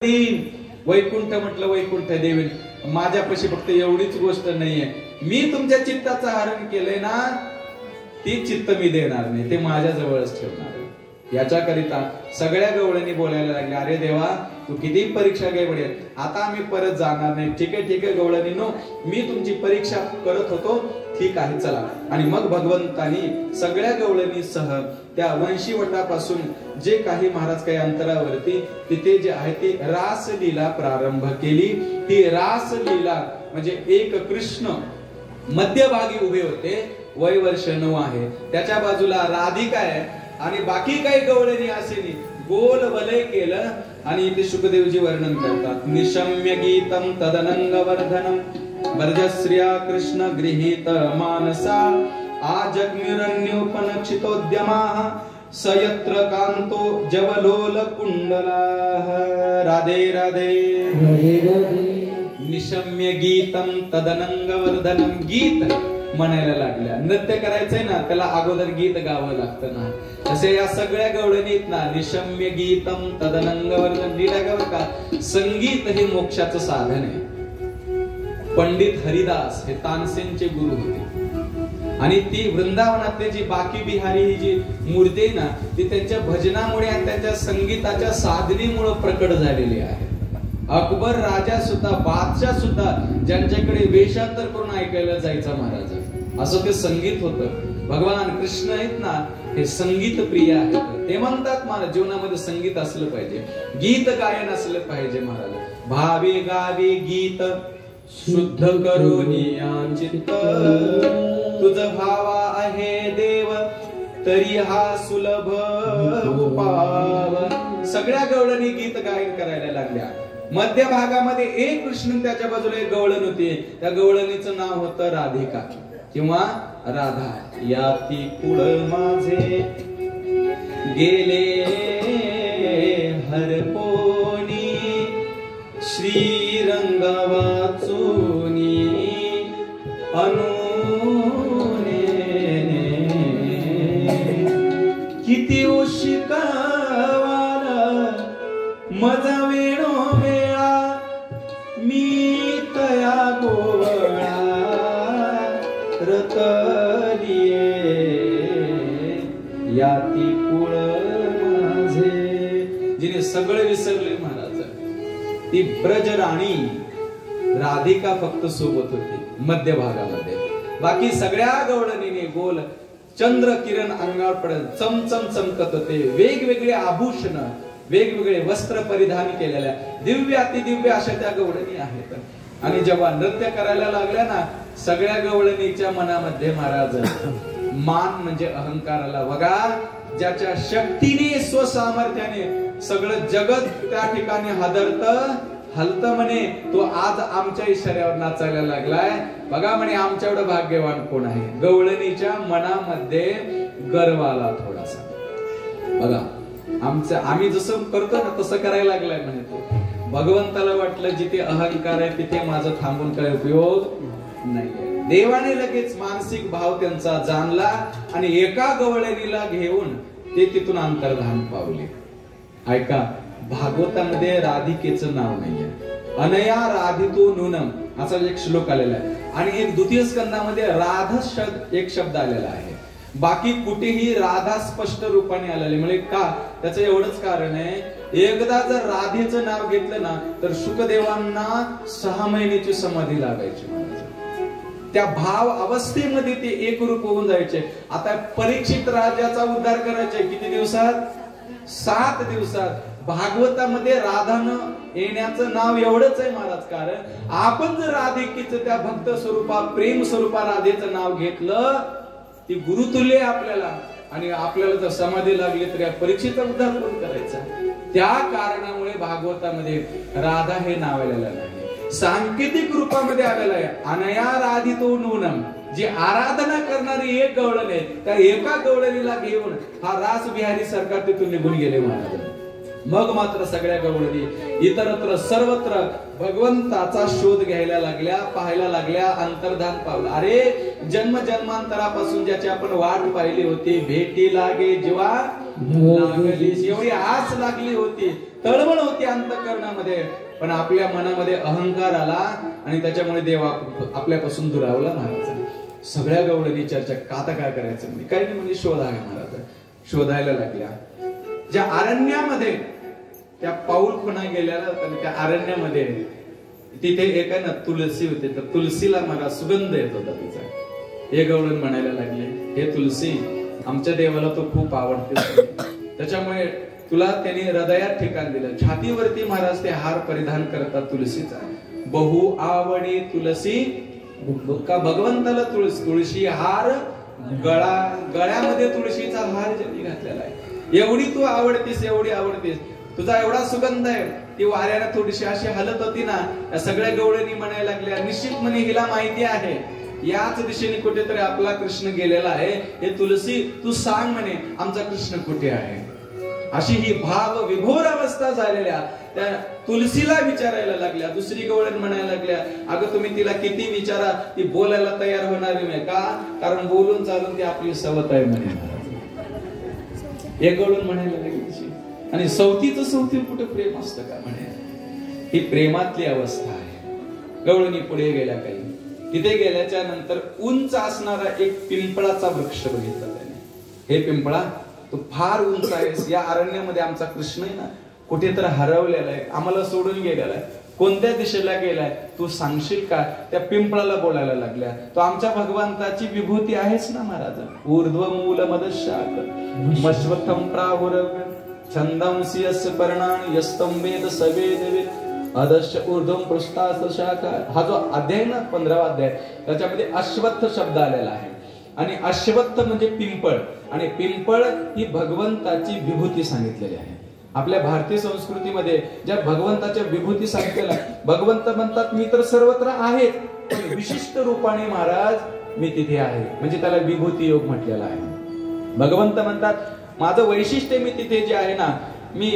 वैकुंठ म्हटलं वैकुंठ देवी माझ्यापाशी फक्त एवढीच गोष्ट नाहीये, मी तुमच्या चित्ताचं हरण केलंय ना, ती चित्त मी देणार नाही, ते माझ्या जवळच ठेवणार. याच्याकरिता सगळ्या गवळणी बोलायला लागल्या, अरे देवा तू किती परीक्षा घे म्हणे, आता आम्ही परत जाणार नाही. ठीक आहे गवळणीनो, मी तुमची परीक्षा करत होतो, ठीक आहे चला. आणि मग भगवंतानी सगळ्या गवळणीसह त्या वंशीवटापासून जे काही महाराज काही अंतरावरती तिथे जे आहे ती रासलीला प्रारंभ केली. ही रासलीला म्हणजे एक कृष्ण मध्यभागी उभे होते, वय वर्ष 9 आहे, त्याच्या बाजूला राधिका आहे आणि बाकी काही गवळणी असेनी गोल वलय केलं. आणि इथे शुकदेवजी वर्णन करतात, निशम्य गीतम तदनंग वर्धनम वर्जश्रिया कृष्ण गृहीत मानसा आजग्निरन्योपनक्षितोद्यमाः सयत्र कांतो जवलोल कुंडलाः. राधे राधे निशम्य गीतम तदनंग वर्धनम. गीत म्हणायला लागल्या, नृत्य करायचंय ना त्याला अगोदर गीत गावं लागतं ना, तसे या सगळ्या गवळणीत ना निशम्य गीतम तदनंग वर्धन लीला गाव का. संगीत हे मोक्षाचं साधन आहे. पंडित हरिदास हे तानसेनचे गुरु होते आणि ती वृंदावनातले जी बाकी बिहारी ही जी मूर्ती आहे ना, ती त्यांच्या भजनामुळे आणि त्यांच्या संगीताच्या साधनेमुळे प्रकट झालेली आहे. अकबर राजा सुद्धा, बादशाह सुद्धा ज्यांच्याकडे वेषांतर करून ऐकायला जायचा महाराज, असं ते संगीत होतं. भगवान कृष्ण आहेत ना, हे संगीत प्रिय आहेत. ते म्हणतात महाराज जीवनामध्ये संगीत असलं पाहिजे, गीत गायन असलं पाहिजे महाराज. भावे गावे गीत शुद्ध करुनी चित्त, तुझ भावा आहे देव तरी हा सुलभ उपाव. सगळ्या गवळणी गीत गायन करायला लागल्या. मध्य भागामध्ये एक कृष्ण, त्याच्या बाजूला एक गवळण होती, त्या गवळणीचं नाव होतं राधिका किंवा राधा. या ती पुढ माझे गेले हरपोनी, श्रीरंग वाचूनी अनुने, किती उशिकावाला मजा वेणो वेळा, मी तया गोवळा रतलिये याती कुळ माझे. जिने सगळे विसरले महाराज, ती ब्रजराणी राधिका फक्त सोबत होती मध्य भागामध्ये. बाकी सगळ्या गवळणीने गोल चंद्र किरण अंगावर पडत चमचम चमकत होते. वेगवेगळे आभूषण, वेगवेगळे वस्त्र परिधान केलेल्या दिव्य अतिदिव्य अशा त्या गवळणी आहेत. आणि जेव्हा नृत्य करायला लागल्या ना, सगळ्या गवळणीच्या मनामध्ये महाराज मान म्हणजे अहंकाराला बघा, ज्याच्या शक्तीने स्वसामर्थ्याने सगळं जगत त्या ठिकाणी हादरत हलत म्हणे, तो आज आमच्या इशाऱ्यावर नाचायला लागलाय. बघा म्हणे आमच्या एवढं भाग्यवान कोण आहे. गवळणीच्या मनामध्ये गर्व आला थोडासा. बघा आम्ही जसं करतो ना तसं करायला लागलाय म्हणे तो. भगवंताला वाटलं जिथे अहंकार आहे तिथे माझं थांबून काय उपयोग नाही. देवाने लगेच मानसिक भाव त्यांचा जाणला आणि एका गवळणीला घेऊन ते तिथून अंतर्धान पावले. ऐका, भागवतामध्ये राधिकेचं नाव नाहीये. अनया राधितो नूनम असा एक श्लोक आलेला आहे आणि एक द्वितीय स्कंदामध्ये राधा शब्द एक शब्द आलेला आहे. बाकी कुठेही राधा स्पष्ट रूपाने आलेले. म्हणजे का, त्याचं एवढंच कारण आहे, एकदा जर राधेचं नाव घेतलं ना तर शुकदेवांना 6 महिन्याची समाधी लागायची. त्या भाव अवस्थेमध्ये ते एक रूप होऊन जायचे. आता परीक्षित राजाचा उद्धार करायचे किती दिवसात? 7 दिवसात. भागवतामध्ये राधानं येण्याचं नाव एवढंच आहे महाराज, कारण आपण जर राधिकेचं त्या भक्त स्वरूपा प्रेम स्वरूपा राधेचं नाव घेतलं, ती गुरुतुल्य आपल्याला, आणि आपल्याला जर समाधी लागली तर या परीक्षेचा उद्धार कोण करायचा? त्या कारणामुळे भागवतामध्ये राधा हे नाव आलेलं नाही, सांकेतिक रूपामध्ये आलेलं आहे. अनया राधितो नूनम, जी आराधना करणारी एक गवळण आहे, त्या एका गवळणीला घेऊन हा रास बिहारी सरकार तिथून निघून गेले महाराज. मग मात्र सगळ्या गवळणी इतरत्र सर्वत्र भगवंताचा शोध घ्यायला लागल्या, पाहायला लागल्या, अंतर्धान पावलं. अरे जन्म जन्मांतरापासून ज्याची आपण वाट पाहिली होती, भेटी लागे जेव्हा लागलीस, एवढी आस लागली होती, तळमळ होती अंतःकरणामध्ये, पण आपल्या मनामध्ये अहंकार आला आणि त्याच्यामुळे देव आपल्यापासून दुरावला महाराज. सगळ्या गवळणी चर्चा का आता काय करायचं म्हणजे काही नाही म्हणजे शोधायला महाराज शोधायला लागल्या. ज्या अरण्यामध्ये त्या पाऊल खुणा गेलेल्या त्या अरण्यामध्ये तिथे एका ना तुलसी होते, तर तुलसीला महाराज सुगंध येत होता तिचा. हे गवळण म्हणायला लागले, हे तुलसी आमच्या देवाला तो खूप आवडते, त्याच्यामुळे तुला त्यांनी हृदयात ठिकाण दिलं. छातीवरती महाराज ते हार परिधान करतात तुलसीचा. बहु आवडी तुलसी का भगवंताला तुळशी हार गळ्यामध्ये तुळशीचा हार ज्यांनी घातलेला आहे. एवढी तू आवडतीस, एवढी आवडतीस, तुझा एवढा सुगंध आहे. ती वाऱ्याला थोडीशी अशी हलत होती ना, या सगळ्या गवळणी म्हणायला लागल्या, निश्चित म्हणे हिला माहिती आहे याच दिशेने कुठेतरी आपला कृष्ण गेलेला आहे. हे तुलसी तू सांग म्हणे आमचा कृष्ण कुठे आहे. अशी ही भाव विभोर अवस्था झालेल्या त्या तुलसीला विचारायला लागल्या. दुसरी गवळण म्हणायला लागल्या, अगं तुम्ही तिला किती विचारा ती बोलायला तयार होणार नाही. का? कारण बोलून चालून ती आपली सवत आहे म्हणे. एक गवळण म्हणायला लागली, आणि सवती कुठे प्रेम असतं का म्हणे. ही प्रेमातली अवस्था आहे. गवळणी पुढे गेल्या, काही तिथे गेल्याच्या नंतर उंच असणारा एक पिंपळाचा वृक्ष बघितला त्याने. हे पिंपळा तू फार उंच आहेस, या अरण्यामध्ये आमचा कृष्ण आहे ना कुठेतरी हरवलेला आहे, आम्हाला सोडून गेलेला आहे, कोणत्या दिशेला गेलाय तू सांगशील का. त्या पिंपळाला बोलायला लागल्या, तो आमच्या भगवंताची विभूती आहेच ना महाराज. ऊर्ध्व मूल मदशाक मश्वथम प्राहुर छंदंसी यस्य पर्णानि यस्तम वेद सवेद अदश्य ऊर्ध्वम पृष्ठास शाखा. हा जो अध्याय ना 15वा अध्याय, त्याच्यामध्ये अश्वत्थ शब्द आलेला आहे. आणि अश्वत्थ म्हणजे पिंपळ, आणि पिंपळ ही भगवंताची विभूती सांगितलेली आहे. आपल्या भारतीय संस्कृतीमध्ये ज्या भगवंताच्या विभूती सांगितलेल्या, भगवंत म्हणतात मी तर सर्वत्र आहे, पण विशिष्ट रूपाने महाराज मी तिथे आहे, म्हणजे त्याला विभूती योग म्हटलेला आहे. भगवंत म्हणतात माझं वैशिष्ट्य मी तिथे जे आहे ना, मी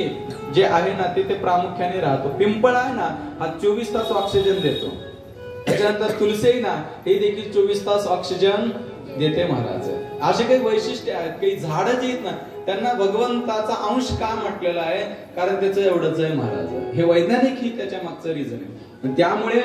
जे आहे ना तिथे प्रामुख्याने राहतो. पिंपळ आहे ना हा 24 तास ऑक्सिजन देतो. त्याच्यानंतर तुलसी ना हे देखील 24 तास ऑक्सिजन देते महाराज. असे काही वैशिष्ट्य आहेत. काही झाडं जी आहेत ना त्यांना भगवंताचा अंश का म्हटलेला आहे, कारण त्याचं एवढंच आहे महाराज. हे वैज्ञानिक ही त्याच्या मागचं रिझन आहे. त्यामुळे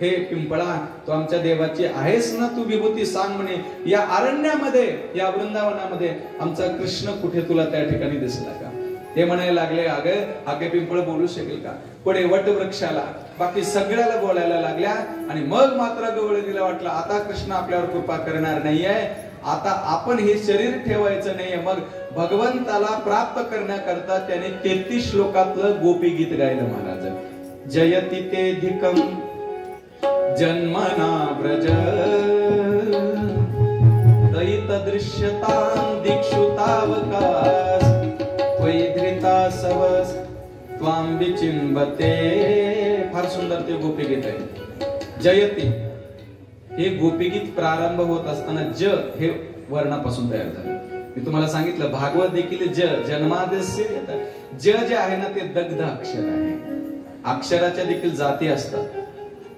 हे पिंपळा तू आमच्या देवाची आहेस ना, तू विभूती सांग म्हणे. या अरण्यामध्ये या वृंदावनामध्ये आमचा कृष्ण कुठे तुला त्या ठिकाणी दिसला का. ते म्हणायला लागले, अगं हा काही पिंपळ बोलू शकेल का. पुढे वट वृक्षाला बाकी सगळ्याला बोलायला लागल्या. आणि मग मात्र गवळणीला वाटलं आता कृष्ण आपल्यावर कृपा करणार नाहीये, आता आपण हे शरीर ठेवायचं नाहीये. मग भगवंताला प्राप्त करण्याकरता त्याने 33 श्लोकातलं गोपी गीत गायलं महाराज. जयति ते धिकम जन्मना व्रज दयित दृश्यतां दिक्षुतावकाश वैधृता सवस त्वां विचिंबते. फार सुंदर ते गोपी गीत आहे. जयति हे गोपी गीत प्रारंभ होत असताना ज हे वर्णापासून तयार झालं. मी तुम्हाला सांगितलं भागवत देखील जन्मादस्य येतात. ज जे आहे ना ते दग्ध अक्षर आहे. अक्षराच्या देखील जाती असतात,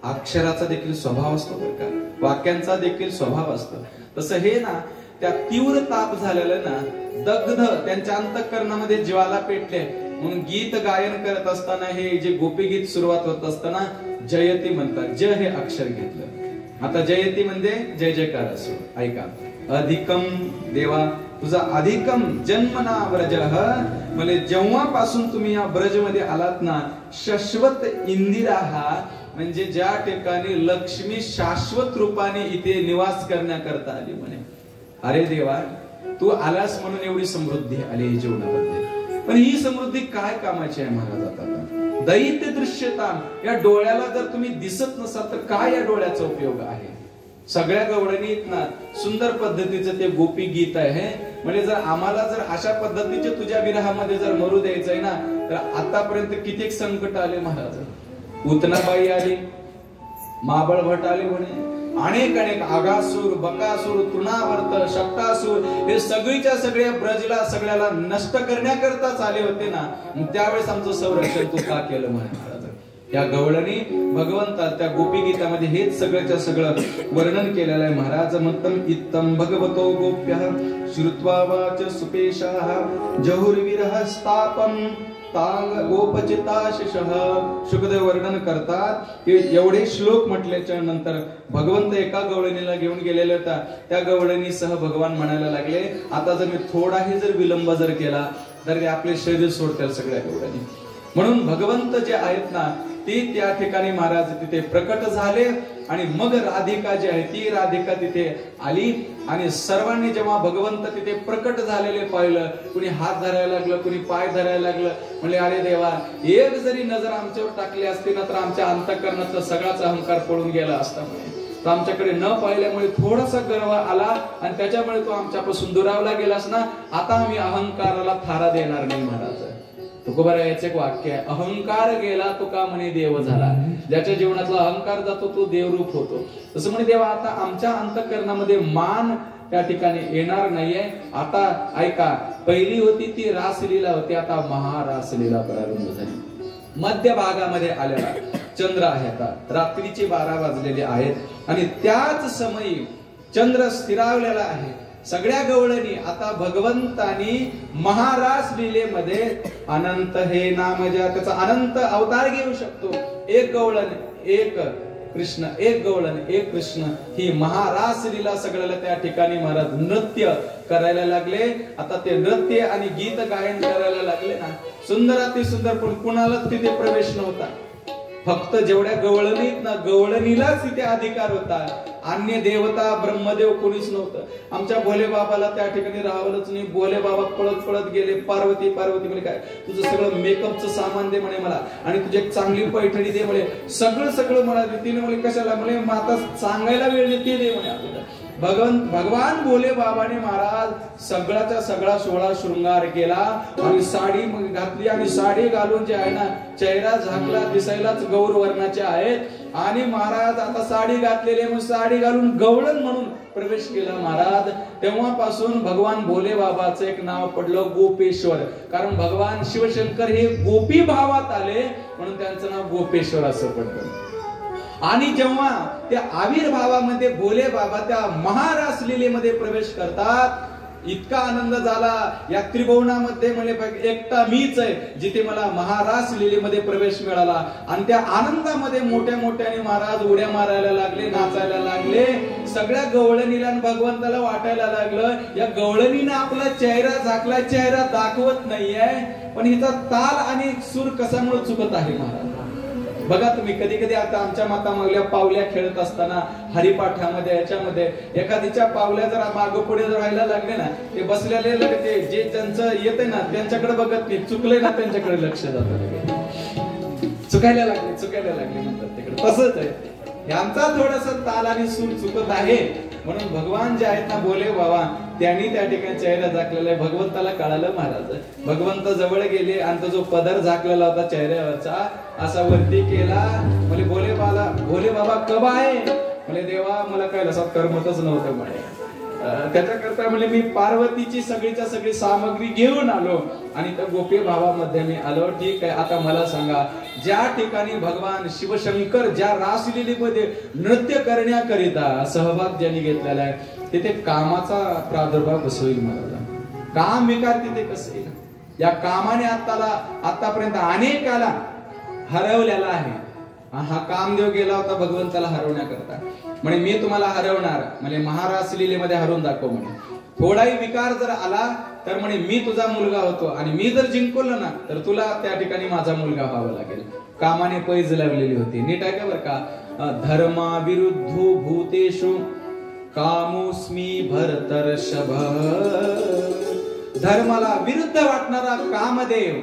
अक्षराचा देखील स्वभाव असतो बरं का, वाक्यांचा देखील स्वभाव असतो. तसं हे ना त्या तीव्र ताप झालेलं ना दग्ध त्यांच्या अंतःकरणामध्ये ज्वाला पेटले. म्हणून गीत गायन करत असताना हे जे गोपी गीत सुरुवात होत असताना जयती म्हणतात. ज हे अक्षर घेतलं. आता जयती म्हणजे जय जयकार असो. ऐका, अधिकम देवा तुझा अधिकम जन्मना व्रजः, म्हणजे जेव्हापासून तुम्ही या ब्रज मध्ये आलात ना, शाश्वत इंदिरा म्हणजे ज्या ठिकाणी लक्ष्मी शाश्वत रूपाने इथे निवास करण्याकरता आली म्हणे. अरे देवा तू आलास म्हणून एवढी समृद्धी आली जीवनामध्ये, पण ही समृद्धी काय कामाची आहे महाराज. आता दैत्य दृश्यता, या डोळ्याला जर तुम्ही दिसत नसाल तर काय या डोळ्याचा उपयोग आहे. सगळ्या गवळणीत ना सुंदर पद्धतीचं ते गोपी गीत आहे. म्हणजे जर आम्हाला जर अशा पद्धतीचे तुझ्या विरहामध्ये जर मरू द्यायचंय ना, तर आतापर्यंत किती संकट आले महाराज. उतनाबाई आली, माबळ भट आले म्हणे, अनेक आगासूर, बकासूर, तृणावर्त, शक्तासूर हे सगळीच्या सगळ्या ब्रजला सगळ्याला नष्ट करण्याकरताच आले होते ना. त्यावेळेस आमचं संरक्षण तू का केलं म्हणे महाराज. या गवळणी भगवंता त्या गोपी गीतामध्ये हेच सगळ्याच्या सगळं वर्णन केलेलं आहे. महाराज म्हणतात इत्तम भगवतो गोप्यः श्रुत्वा वाच सुपेशाः जहुर्विरह स्थापम तांग गोपचिताशशः. शुकदेव वर्णन करतात की एवढे श्लोक म्हटल्याच्या नंतर भगवंत एका गवळणीला घेऊन गेलेले होता. त्या गवळणीसह भगवान म्हणायला लागले आता जर मी थोडाही जर विलंब जर केला तर ते आपले शरीर सोडतील सगळ्या गवळणी. म्हणून भगवंत जे आहेत ना ती त्या ठिकाणी महाराज तिथे प्रकट झाले आणि मग राधिका जी आहे ती राधिका तिथे आली आणि सर्वांनी जेव्हा भगवंत तिथे प्रकट झालेले पाहिलं, कुणी हात धरायला लागलं, कुणी पाय धरायला लागलं. म्हणजे अरे देवा, एक जरी नजर आमच्यावर टाकली असती ना तर आमच्या अंतःकरणाचा सगळाच अहंकार पळून गेला असता. तो आमच्याकडे न पाहिल्यामुळे थोडासा गर्व आला आणि त्याच्यामुळे तो आमच्यापासून दुरावला गेलास ना. आता आम्ही अहंकाराला थारा देणार नाही. महाराज तुकोबारायाचे एक वाक्य आहे, अहंकार गेला तो का म्हणे देव झाला. ज्याच्या जीवनातला अहंकार जातो तो देवरूप होतो. तसं म्हणे देवा आता आमच्या अंतःकरणामध्ये मान त्या ठिकाणी येणार नाहीये. आता ऐका, पहिली होती ती रासलीला होती, आता महारासलीला प्रारंभ झाली. मध्य भागामध्ये आलेला चंद्र आहे. आता रात्रीचे 12 वाजलेले आहेत आणि त्याच समयी चंद्र स्थिरावलेला आहे. सगळ्या गवळणी आता भगवंतानी महारास लीलेमध्ये अनंत हे नाम ज्या त्याचा अनंत अवतार घेऊ शकतो. एक गवळण एक कृष्ण, एक गवळण एक कृष्ण, ही महारास लीला सगळ्याला त्या ठिकाणी महाराज नृत्य करायला लागले. आता ते नृत्य आणि गीत गायन करायला लागले ना. सुंदर अति सुंदर, पण कुणालाच तिथे प्रवेश नव्हता. फक्त जेवढ्या गवळणीत ना गवळणीलाच तिथे अधिकार होता. अन्य देवता ब्रह्मदेव कोणीच नव्हतं. आमच्या भोले बाबाला त्या ठिकाणी राहावलंच नाही. भोले बाबा पळत पळत गेले. पार्वती पार्वती म्हणजे काय, तुझं सगळं मेकअपचं सामान दे म्हणे मला, आणि तुझी एक चांगली पैठणी दे म्हणे. सगळं सगळं म्हणाले. तिने म्हणे कशाला म्हणे, माता सांगायला वेळ नाही, ते दे म्हणे आपल्याला. भगवान भोले बाबाने महाराज सगळ्याचा सगळा सोहळा शृंगार केला आणि साडी घातली आणि साडी घालून जे आहे ना चेहरा झाकला, दिसायलाच गौर वर्णाचे आहेत आणि महाराज आता साडी घातलेले मग साडी घालून गवळण म्हणून प्रवेश केला महाराज. तेव्हापासून भगवान भोले बाबाचं एक नाव पडलं गोपेश्वर. कारण भगवान शिवशंकर हे गोपी भावात आले म्हणून त्यांचं नाव गोपेश्वर असं पडलं. आणि जेव्हा त्या आविर्भावामध्ये भोले बाबा त्या महारास लीलेमध्ये प्रवेश करतात, इतका आनंद झाला या त्रिभुवनामध्ये. म्हणजे एकटा मीच आहे जिथे मला महारास लीलेमध्ये प्रवेश मिळाला. आणि त्या आनंदामध्ये मोठ्या मोठ्याने महाराज उड्या मारायला लागले, नाचायला लागले. सगळ्या गवळणीला भगवंताला वाटायला लागलं या गवळणीनं आपला चेहरा झाकला, चेहरा दाखवत नाहीये, पण हिचा ताल आणि सूर कशामुळे चुकत आहे महाराज. बघा तुम्ही कधी कधी आता आमच्या माता मागल्या पावल्या खेळत असताना हरिपाठामध्ये याच्यामध्ये एखादीच्या पावल्या जर मागं पुढे जर व्हायला लागले ना, ते बसलेले ते जे त्यांचं येते ना त्यांच्याकडे बघत नाही, चुकले ना त्यांच्याकडे लक्ष जातं. चुकायला लागले म्हणतात तिकडे. तसंच आहे हे आमचा थोडासा ताल आणि सूर चुकत आहे. म्हणून भगवान जे आहेत ना भोले बाबा त्यांनी त्या ठिकाणी चेहरा झाकलेला आहे. भगवंताला कळालं महाराज. भगवंत जवळ गेले आणि तो जो पदर झाकलेला होता चेहऱ्यावरचा असा वरती केला. म्हणजे भोले बाबा कब आहे म्हणजे देवा मला कळलं असं करमतच नव्हतं म्हणे. त्याच्याकरता म्हणजे मी पार्वतीची सगळीच्या सगळी सामग्री घेऊन आलो आणि त्या गोपी भावामध्ये मी आलो. ठीक आहे, आता मला सांगा, ज्या ठिकाणी भगवान शिवशंकर ज्या रासलीलेमध्ये नृत्य करण्याकरिता सहभाग ज्यांनी घेतलेला आहे तिथे कामाचा प्रादुर्भाव कसं होईल मला? काम विकार तिथे कसं येईल? या कामाने आतापर्यंत अनेकाला हरवलेला आहे. हा कामदेव गेला होता भगवंताला हरवण्याकरता. म्हणे मी तुम्हाला हरवणार, म्हणजे महारास लीलेमध्ये हरवून दाखव म्हणे. थोडाही विकार जर आला तर म्हणे मी तुझा मुलगा होतो आणि मी जर जिंकलो ना तर तुला त्या ठिकाणी माझा मुलगा व्हावा लागेल. कामाने पैज लावलेली होती. नीट आहे का बरं का? धर्मा विरुद्धो भूतेषु कामोस्मी भरतर्षभ. धर्माला विरुद्ध वाटणारा कामदेव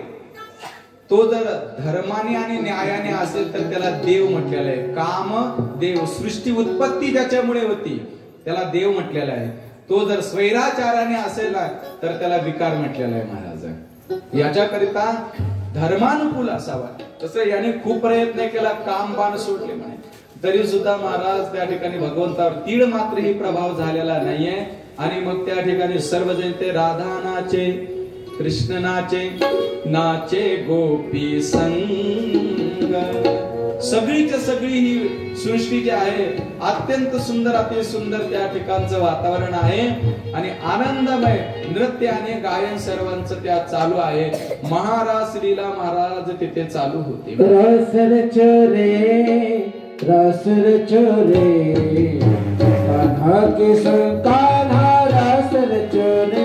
तो जर धर्माने आणि न्यायाने असेल तर त्याला देव म्हटलेला आहे. काम देव, सृष्टी उत्पत्ती ज्याच्यामुळे होती त्याला देव म्हटलेला आहे. तो जर स्वैराचाराने असेल तर त्याला विकार म्हटलेला आहे महाराज. याच्याकरिता धर्मानुकूल असावा. तसं याने खूप प्रयत्न केला, काम बाण सोडले म्हणे, तरी सुद्धा महाराज त्या ठिकाणी भगवंतावर तीळ मात्रही प्रभाव झालेला नाहीये. आणि मग त्या ठिकाणी सर्वजण ते राधा नाचे, कृष्ण नाचे, नाचे गोपी संग. सगळीच्या सगळी ही सृष्टी जी आहे अत्यंत सुंदर, अति सुंदर त्या ठिकाणचं वातावरण आहे आणि आनंदमय नृत्य आणि गायन सर्वांचं त्या चालू आहे. महारास लीला महाराज तिथे चालू होते. रासर चोरे रासर चोरे कान्हा के कान्हा रासर चोरे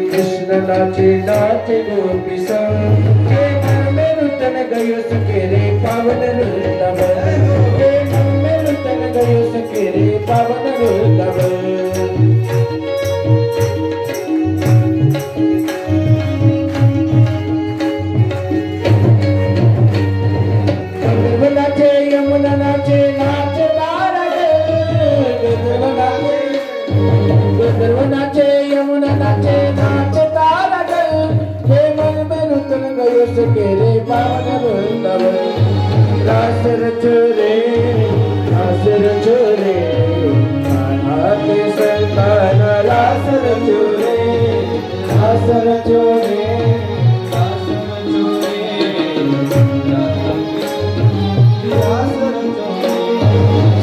कृष्ण नाचे नाचे गोपी संग के मन में रुतन गयो सकेरे पावन वृंदावन के मन में रुतन गयो सकेरे पावन वृंदावन नाचे यमुना नाचे नाचे नाचे यमुना नाचे नाचे तारा हे मन में रुतन गयो सकेरे पावन वृंदावन. रासर चोरे कान्हा के संतान रासर चोरे रासर चोरे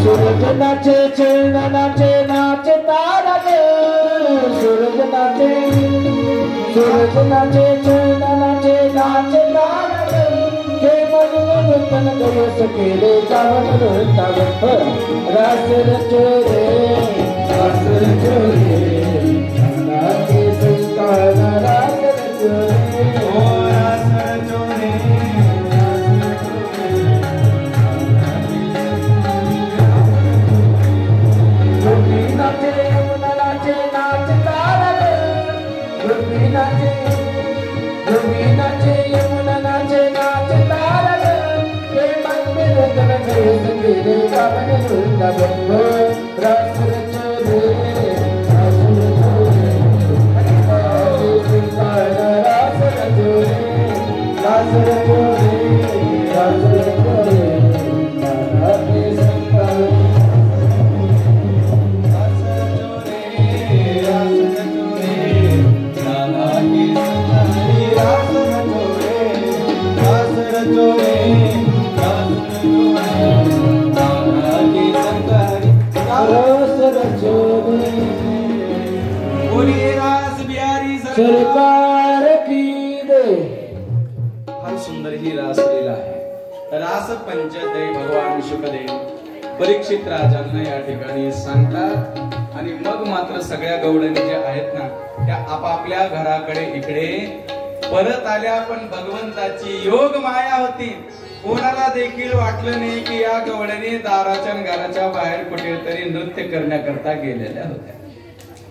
सूरज नाचे चंद्र नाचे नाचे तारा सूरज नाचे चंद्र नाचे नाचे तारा के मन में रुतन गयो सकेरे पावन वृंदावन. रासर चोरे कान्हा के संतान रासर चोरे रासर चोरे नाचे यमुना नाचे नाचे तारा नाचे यमुना नाचे नाचे तारा के मन में रुतन गयो सकेरे पावन वृंदावन. रासर चोरे रासर चोरे रासर चोरे रासर चोरे सरकार की दे. फार सुंदर ही रासलीला आहे. रास पंचदय भगवान शुकदेव परीक्षित राजांना या ठिकाणी सांगतात आणि मग मात्र सगळ्या गवळणी ज्या आहेत ना त्या आपापल्या घराकडे इकडे परत आल्या. पण भगवंताची योग माया होती. कोणाला देखील वाटलं नाही की या गवळणी दाराच्या घराच्या बाहेर कुठेतरी नृत्य करण्याकरता गेलेल्या होत्या.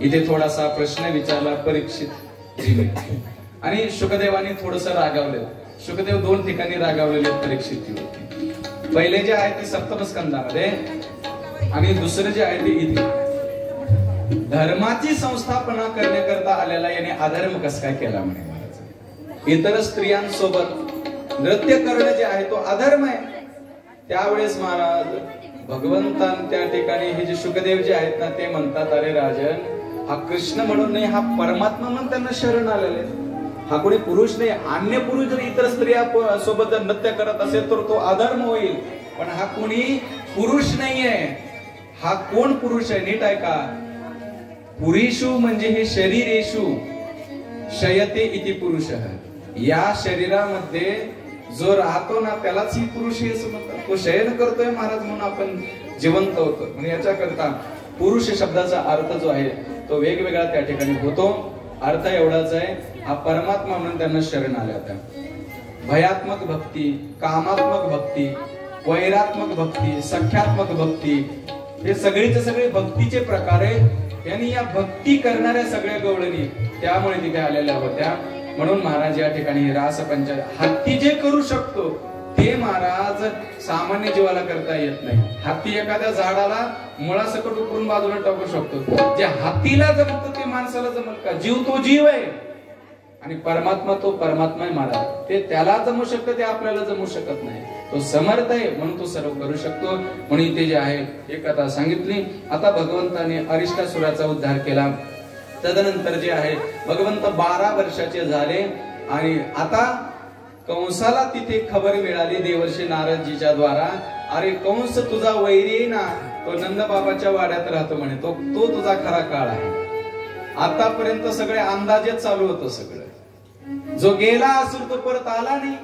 इथे थोडासा प्रश्न विचारला परीक्षित आणि शुकदेवानी थोडस रागावले. शुकदेव दोन ठिकाणी रागावलेले परीक्षित होते. पहिले जे आहे ते सप्तमस्कंदामध्ये आणि दुसरे जे आहे ते इथे. धर्माची संस्थापना करण्याकरता आलेला याने अधर्म कस काय केला म्हणे. इतर स्त्रियांसोबत नृत्य करणं जे आहे तो अधर्म आहे. त्यावेळेस महाराज भगवंतां त्या ठिकाणी हे जे शुकदेव जे आहेत ना ते म्हणतात अरे राजन हा कृष्ण म्हणून नाही हा परमात्मा म्हणून त्यांना शरण आलेले. हा कोणी पुरुष नाही. अन्य पुरुष जर इतर स्त्रिया सोबत जर नृत्य करत असेल तर तो अधर्म होईल. पण हा कोणी पुरुष नाहीये. हा कोण पुरुष आहे नीट ऐका. पुरीषु म्हणजे हे शरीरेषु शयते इति पुरुषः. या शरीरामध्ये जो राहतो ना त्यालाच ही पुरुष असं म्हणतात. तो शयन करतोय महाराज म्हणून आपण जिवंत होतो. म्हणजे याच्याकरता पुरुष शब्दाचा अर्थ जो आहे तो वेगवेगळा त्या ठिकाणी होतो. अर्थ एवढाच आहे हा परमात्मा म्हणून त्यांना शरण आल्या होत्या. भयात्मक भक्ती, कामात्मक भक्ती, वैरात्मक भक्ती, सख्यात्मक भक्ती हे सगळेचे सगळे भक्तीचे प्रकार आहेत. यांनी या भक्ती करणाऱ्या सगळ्या गवळणी त्यामुळे तिथे आलेल्या होत्या. म्हणून महाराज या ठिकाणी रास पंचायत हत्ती जे करू शकतो ते महाराज सामान्य जीवाला करता येत नाही. हाती एखाद्या झाडाला मुळासकट उकरून बाजूला टाकू शकतो. जे हातीला जमतं ते माणसाला जमल का? जीव तो जीव आहे आणि परमात्मा तो परमात्मा आहे महाराज. ते त्याला जमू शकतं, ते आपल्याला जमू शकत नाही. तो समर्थ आहे म्हणून तो सर्व करू शकतो. म्हणून इथे जे आहे एक कथा सांगितली. आता भगवंताने अरिष्टासुराचा उद्धार केला. तदनंतर जे आहे भगवंत 12 वर्षाचे झाले आणि आता कंसाला तिथे खबर मिळाली देवर्षी नारदजीच्या द्वारा, अरे कंस तुझा वैरी ना, तो नंदबाबाच्या वाड्यात राहतो म्हणे, तो तुझा खरा काळ आहे. आतापर्यंत सगळे अंदाजेच चालू होतं सगळं. जो गेला असुर तो परत आला नाही.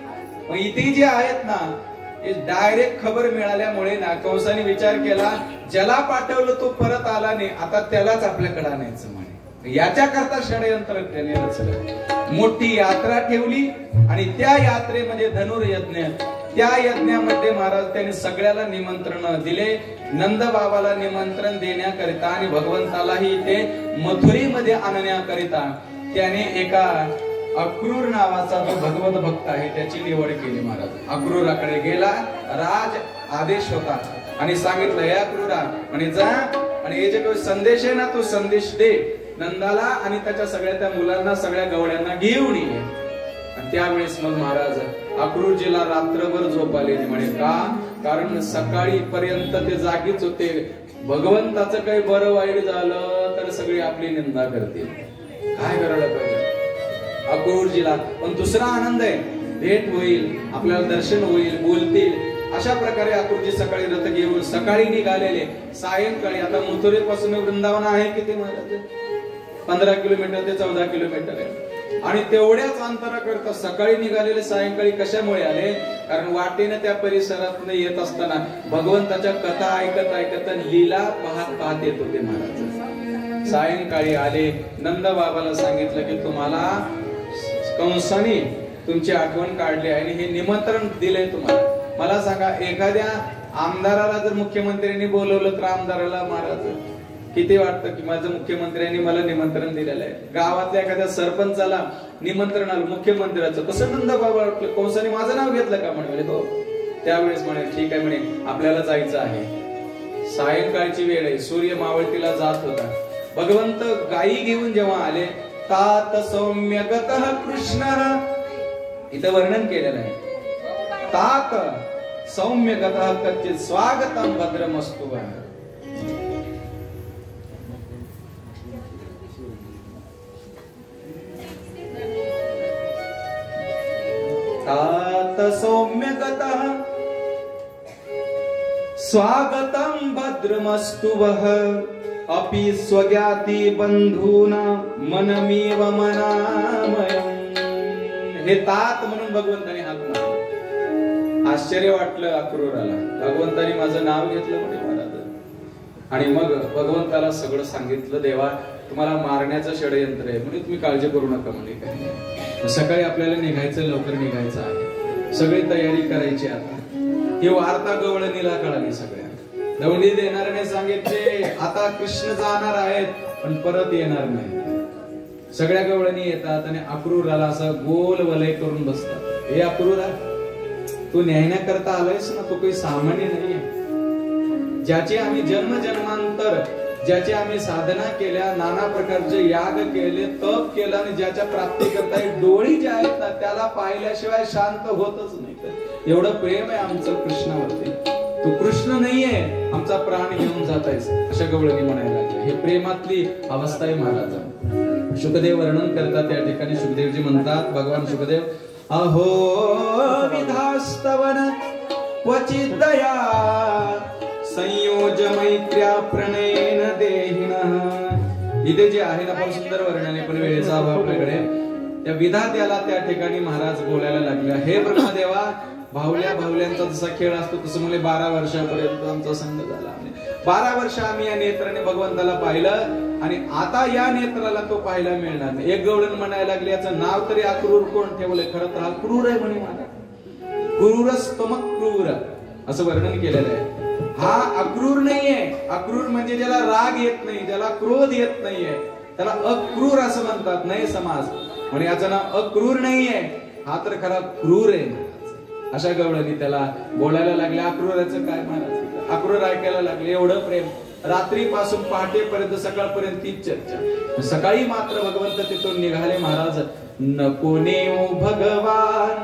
मग इथे जे आहेत ना, डायरेक्ट खबर मिळाल्यामुळे ना कंसाने विचार केला, ज्याला पाठवलं तो परत आला नाही, आता त्यालाच आपल्याकडे आणायचं म्हणे. याच्या करता षडयंत्र त्याने रचलं. मोठी यात्रा ठेवली आणि त्या यात्रेमध्ये धनुर्यज्ञ, त्या यज्ञामध्ये महाराज त्यांनी सगळ्याला निमंत्रण दिले. नंद बाबाला निमंत्रण देण्याकरिता आणि भगवंतालाही ते मथुरेमध्ये आणण्याकरिता त्याने एका अक्रूर नावाचा जो भगवत भक्त आहे त्याची निवड केली. महाराज अक्रूराकडे गेला. राज आदेश होता आणि सांगितलं, या अक्रूरा म्हणे जा आणि हे जे काही संदेश आहे ना तो संदेश दे नंदाला आणि त्याच्या सगळ्या त्या मुलांना सगळ्या गवळ्यांना घेऊन ये. आणि त्यावेळेस मग महाराज अक्रूरजीला रात्रभर झोप आली म्हणे. का? कारण सकाळी पर्यंत ते जागीच होते. भगवंताचं काही बरं वाईट झालं तर सगळी आपली निंदा करतील. काय करायला पाहिजे अक्रूरजीला? पण दुसरा आनंद आहे, भेट होईल, आपल्याला दर्शन होईल, बोलतील. अशा प्रकारे अक्रूरजी सकाळी रथ घेऊन सकाळी निघालेले. सायंकाळी आता मथुरेपासून वृंदावन आहे किती महाराज? 15 किलोमीटर ते 14 किलोमीटर आहे. आणि तेवढ्याच अंतराकरता सकाळी निघालेले सायंकाळी कशामुळे आले? कारण वाटेने त्या परिसरात येत असताना भगवंताच्या कथा ऐकत ऐकत लीला पाहत येत होते महाराज. सायंकाळी आले. नंद बाबाला सांगितलं की तुम्हाला कंसाने तुमची आठवण काढली आणि हे निमंत्रण दिलंय तुम्हाला. मला सांगा, एखाद्या आमदाराला जर मुख्यमंत्र्यांनी बोलवलं तर आमदाराला महाराज किती वाटतं की माझं मुख्यमंत्र्यांनी मला निमंत्रण दिलेलं आहे. गावातल्या एखाद्या सरपंचाला निमंत्रण आलं मुख्यमंत्र्याचं, कसं नंद बाबा कंसाने माझं नाव घेतलं का म्हणे. तो त्यावेळेस म्हणे ठीक आहे म्हणे, आपल्याला जायचं आहे. सायंकाळची वेळ आहे, सूर्य मावळतीला जात होता. भगवंत गायी घेऊन जेव्हा आले, तात सौम्यगतः कृष्ण, इथं वर्णन केलेलं आहे. तात सौम्यगतः कच्चित स्वागतम भद्रमस्तु. तात सौम्यगतः स्वागतम भद्रमस्तु वः अपि स्वज्ञाति बंधूना मनमेव मनामयम्. हे तात म्हणून भगवंताने हाक मारला. आश्चर्य वाटलं अक्रूराला. भगवंताने माझं नाव घेतलं म्हणे महाराज. आणि मग भगवंताला सगळं सांगितलं, देवा तुम्हाला मारण्याचं षडयंत्र आहे म्हणे, तुम्ही काळजी करू नका म्हणे. काय सकाळी आपल्याला निघायचं, लवकर निघायचं आहे, सगळी तयारी करायची. आता ही वार्ता गवळणीला कळाली. सगळ्या दवंडी देणाऱ्याने सांगितले, आता कृष्ण जाणार आहेत पण परत येणार नाही. सगळ्या गवळणी येतात आणि अक्रूराला असं गोल वलय करून बसतात. हे अक्रूरा, तू न्यायण्याकरता आलायस ना, तो काही सामान्य नाहीये. ज्याचे आम्ही जन्म जन्मांतर, ज्याचे आम्ही साधना केल्या, नाना प्रकारचे याग केले, तप केलं आणि ज्याच्या प्राप्ती करता डोळी जे आहेत ना त्याला पाहिल्याशिवाय शांत होतच नाही. एवढं प्रेम आहे आमचं कृष्णावरती. तू कृष्ण नाहीये, आमचा प्राण घेऊन जात आहेस, अशा गवळणी म्हणायला लागल्या. हे प्रेमातली अवस्था आहे महाराज. शुकदेव वर्णन करतात त्या ठिकाणी. शुकदेवजी म्हणतात, भगवान शुकदेव, अहो विधास्तवन क्वचित दया संयोज मैत्र्या प्रणयन देहिनः. इथे जे आहे ना फार सुंदर वर्णन, पण वेळेचा अभाव आपल्याकडे. त्या विधात्याला त्या ठिकाणी महाराज बोलायला लागले, हे ब्रह्मदेवा, भावल्या भावल्यांचा जसा खेळ असतो तसं मला 12 वर्षापर्यंत आमचा संग झाला. 12 वर्ष आम्ही या नेत्राने भगवंताला पाहिलं आणि आता या नेत्राला तो पाहायला मिळणार नाही. एक गवळण म्हणायला लागली, याचं नाव तरी अक्रूर कोण ठेवलंय? खरं तर हा क्रूर आहे म्हणे. मला क्रूरस्तमक क्रूर असं वर्णन केलेलं आहे. हा अक्रूर नाहीये. अक्रूर म्हणजे ज्याला राग येत नाही, ज्याला क्रोध येत नाहीये, त्याला अक्रूर असं म्हणतात. नाही समाज म्हणे याचं नाव अक्रूर नाहीये, हा तर खरा क्रूर आहे. अशा गवळणी त्याला बोलायला लागले. अक्रूराचं काय महाराज, अक्रूर ऐकायला लागले. एवढं प्रेम, रात्रीपासून पहाटेपर्यंत सकाळपर्यंत तीच चर्चा. सकाळी मात्र भगवंत तिथून निघाले. महाराज नको नेऊ भगवान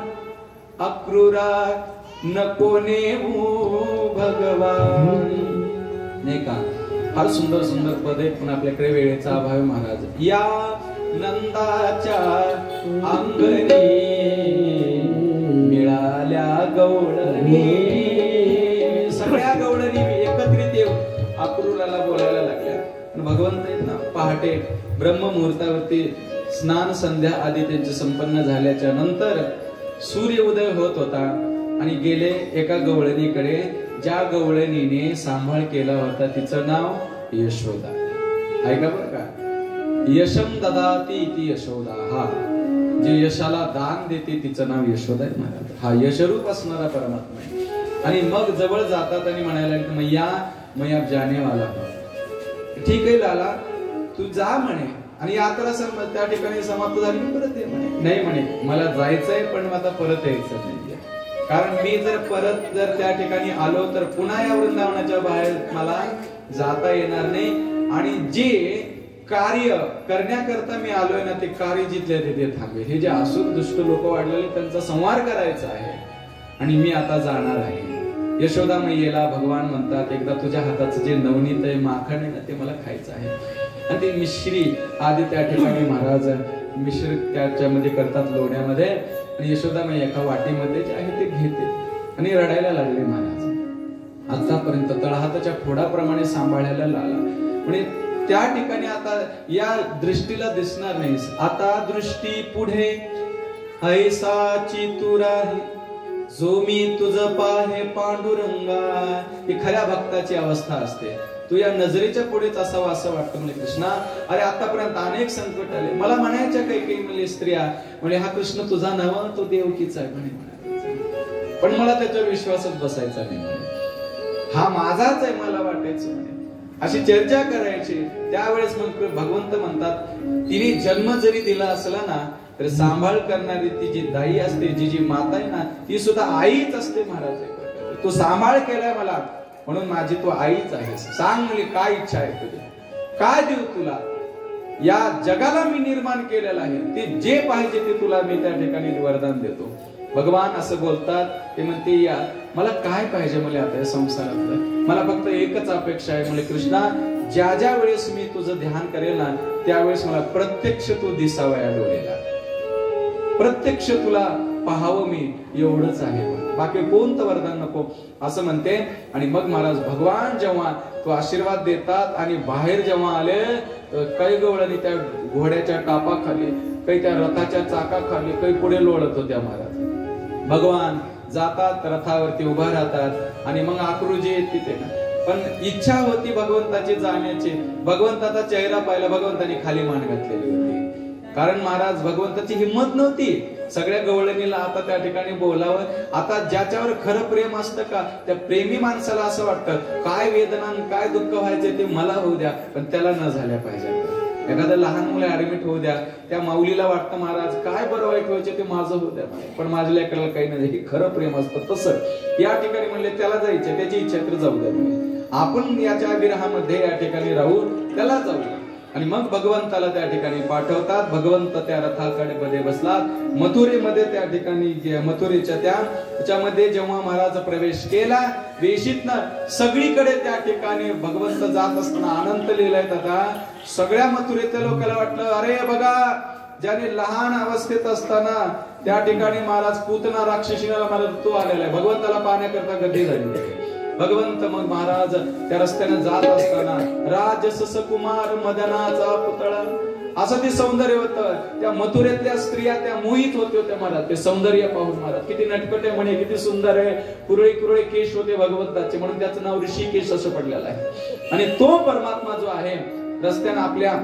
अक्रूरा, नको नेऊ भगवान. नाही का, फार सुंदर सुंदर पद आहेत, पण आपल्याकडे वेळेचा अभाव आहे. महाराज या नंदाच्या अंगणी मिळाल्या गवळणी, सगळ्या गवळणी एकत्रित येऊन अक्रूराला बोलायला लागल्या. भगवंत आहेत ना, पहाटे ब्रह्ममुहूर्तावरती स्नान संध्या आदी त्यांचे संपन्न झाल्याच्या नंतर सूर्य उदय होत होता आणि गेले एका गवळणीकडे, ज्या गवळणीने सांभाळ केला होता तिचं नाव यशोदा. ऐका बरं का, यशम ददाती ती यशोदा. हा जे यशाला दान देते तिचं नाव यशोदा आहे महाराज. हा यशरूप असणारा परमात्मा आहे. आणि मग जवळ जातात आणि म्हणायला लागले, मैया मैं अब जाने वाला हूं. ठीक आहे लाला, तू जा म्हणे, आणि यात्रा त्या ठिकाणी समाप्त झाली, परत ये म्हणे. नाही म्हणे, मला जायचंय पण आता परत यायचं नाहीये, कारण मी जर त्या ठिकाणी आलो तर पुन्हा या वृंदावनाच्या बाहेर मला जाता येणार नाही. आणि जे कार्य करण्याकरता मी आलोय ना, ते कार्य जिथल्या तिथे थांबेल. हे जे असुर दुष्ट लोक वाढलेले त्यांचा संहार करायचा आहे आणि मी आता जाणार आहे. यशोदा मैयेला भगवान म्हणतात, एकदा तुझ्या हाताचं जे नवनीत आहे, माखण आहे ना, ते मला खायचं आहे. आणि ते मिश्री आधी त्या ठिकाणी महाराज मिश्र त्याच्यामध्ये करतात लोण्यामध्ये, आणि यशोदा मैया एका वाटीमध्ये जे आहे ते घेते आणि रडायला लागले. महाराज आतापर्यंत तळहाताच्या फोडाप्रमाणे सांभाळायला लागला, म्हणजे त्या ठिकाणी आता या दृष्टीला दिसणार नाही. आता दृष्टी पुढे ऐसाची तू राही, जो मी तुझ पाहे पांडुरंगा. ही खऱ्या भक्ताची अवस्था असते. तू या नजरेच्या पुढेच असावं असं वाटतं. म्हणजे कृष्णा, अरे आतापर्यंत अनेक संकट आले, मला म्हणायच्या काही म्हणजे स्त्रिया म्हणजे हा कृष्ण तुझा नवा, तो देवकीचा आहे म्हणे, पण मला त्याच्यावर विश्वासच बसायचा नाही म्हणे, हा माझाच आहे मला वाटायचं म्हणे. अशी चर्चा करायची. त्यावेळेस मग भगवंत म्हणतात, तिने जन्म जरी दिला असला ना, तर सांभाळ करणारी ती जी दाई असते, जी माता आहे ना, ती सुद्धा आईच असते महाराज. तू सांभाळ केलाय मला, म्हणून माझी तू आईच आहेस. सांग म्हणजे काय इच्छा आहे तुझी, काय देऊ तुला. या जगाला मी निर्माण केलेलं आहे, ते जे पाहिजे ते तुला मी त्या ठिकाणी वरदान देतो. भगवान असं बोलतात. ते म्हणते, या मला काय पाहिजे मला आता या संसारातलं, मला फक्त एकच अपेक्षा आहे. म्हणजे कृष्णा, ज्या ज्या वेळेस मी तुझं ध्यान करेल ना, त्यावेळेस मला प्रत्यक्ष तू दिसावा या डोळ्याला, प्रत्यक्ष तुला पाहावं मी, एवढंच आहे. बाकी कोणतं वरदान नको असं म्हणते. आणि मग महाराज भगवान जेव्हा तो आशीर्वाद देतात आणि बाहेर जेव्हा आले, काही गवळणी त्या घोड्याच्या टापाखाली, काही त्या रथाच्या चाकाखाली, काही पुढे लोळत होत्या. महाराज भगवान जातात, रथावरती उभा राहतात आणि मग अक्रूजी येत तिथे ना, पण इच्छा होती भगवंताची जाण्याची. भगवंताचा चेहरा पाहिला, भगवंतानी खाली मान घातलेली होती, कारण महाराज भगवंताची हिंमत नव्हती सगळ्या गवळणीला आता त्या ठिकाणी बोलावं. आता ज्याच्यावर खरं प्रेम असतं का, त्या प्रेमी माणसाला असं वाटतं, काय वेदना काय दुःख व्हायचे ते मला होऊ द्या, पण त्याला न झाल्या पाहिजे. एखादं लहान मुलं ऍडमिट होऊ द्या, त्या माऊलीला वाटतं महाराज काय बरं वाईट व्हायचे ते माझं होऊ द्या, पण माझ्या लेकराला काही नाही. हे खरं प्रेम असतं. तसं या ठिकाणी म्हणले त्याला जायचं, त्याची इच्छा तर जाऊ द्या, आपण याच्या विरहामध्ये या ठिकाणी राहू, त्याला जाऊया. आणि मग भगवंताला त्या ठिकाणी पाठवतात. भगवंत त्या रथाकडे मध्ये बसलात. मथुरेमध्ये त्या ठिकाणी मथुरेच्या त्याच्यामध्ये जेव्हा महाराज प्रवेश केला, वेशीतनं सगळीकडे त्या ठिकाणी भगवंत जात असताना आनंद लिहिलाय. आता सगळ्या मथुरेच्या लोकांना वाटलं, अरे बघा, ज्याने लहान अवस्थेत असताना त्या ठिकाणी महाराज पूतना राक्षसीला महाराज तो आलेला आहे, भगवंताला पाहण्याकरता गर्दी झाली. भगवंत मग महाराज त्या रस्त्याने जात असताना राजसस कुमार मदनाचा पुतळा, असं ते सौंदर्य होतं. त्या मथुरेतल्या स्त्रिया त्या मोहित होत्या महाराज ते सौंदर्य पाहून. महाराज किती नटकट आहे म्हणे, किती सुंदर आहे, कुरळे कुरळे केश होते भगवंताचे, म्हणून त्याचं नाव ऋषिकेश असं पडलेलं आहे. आणि तो परमात्मा जो आहे रस्त्याने आपल्या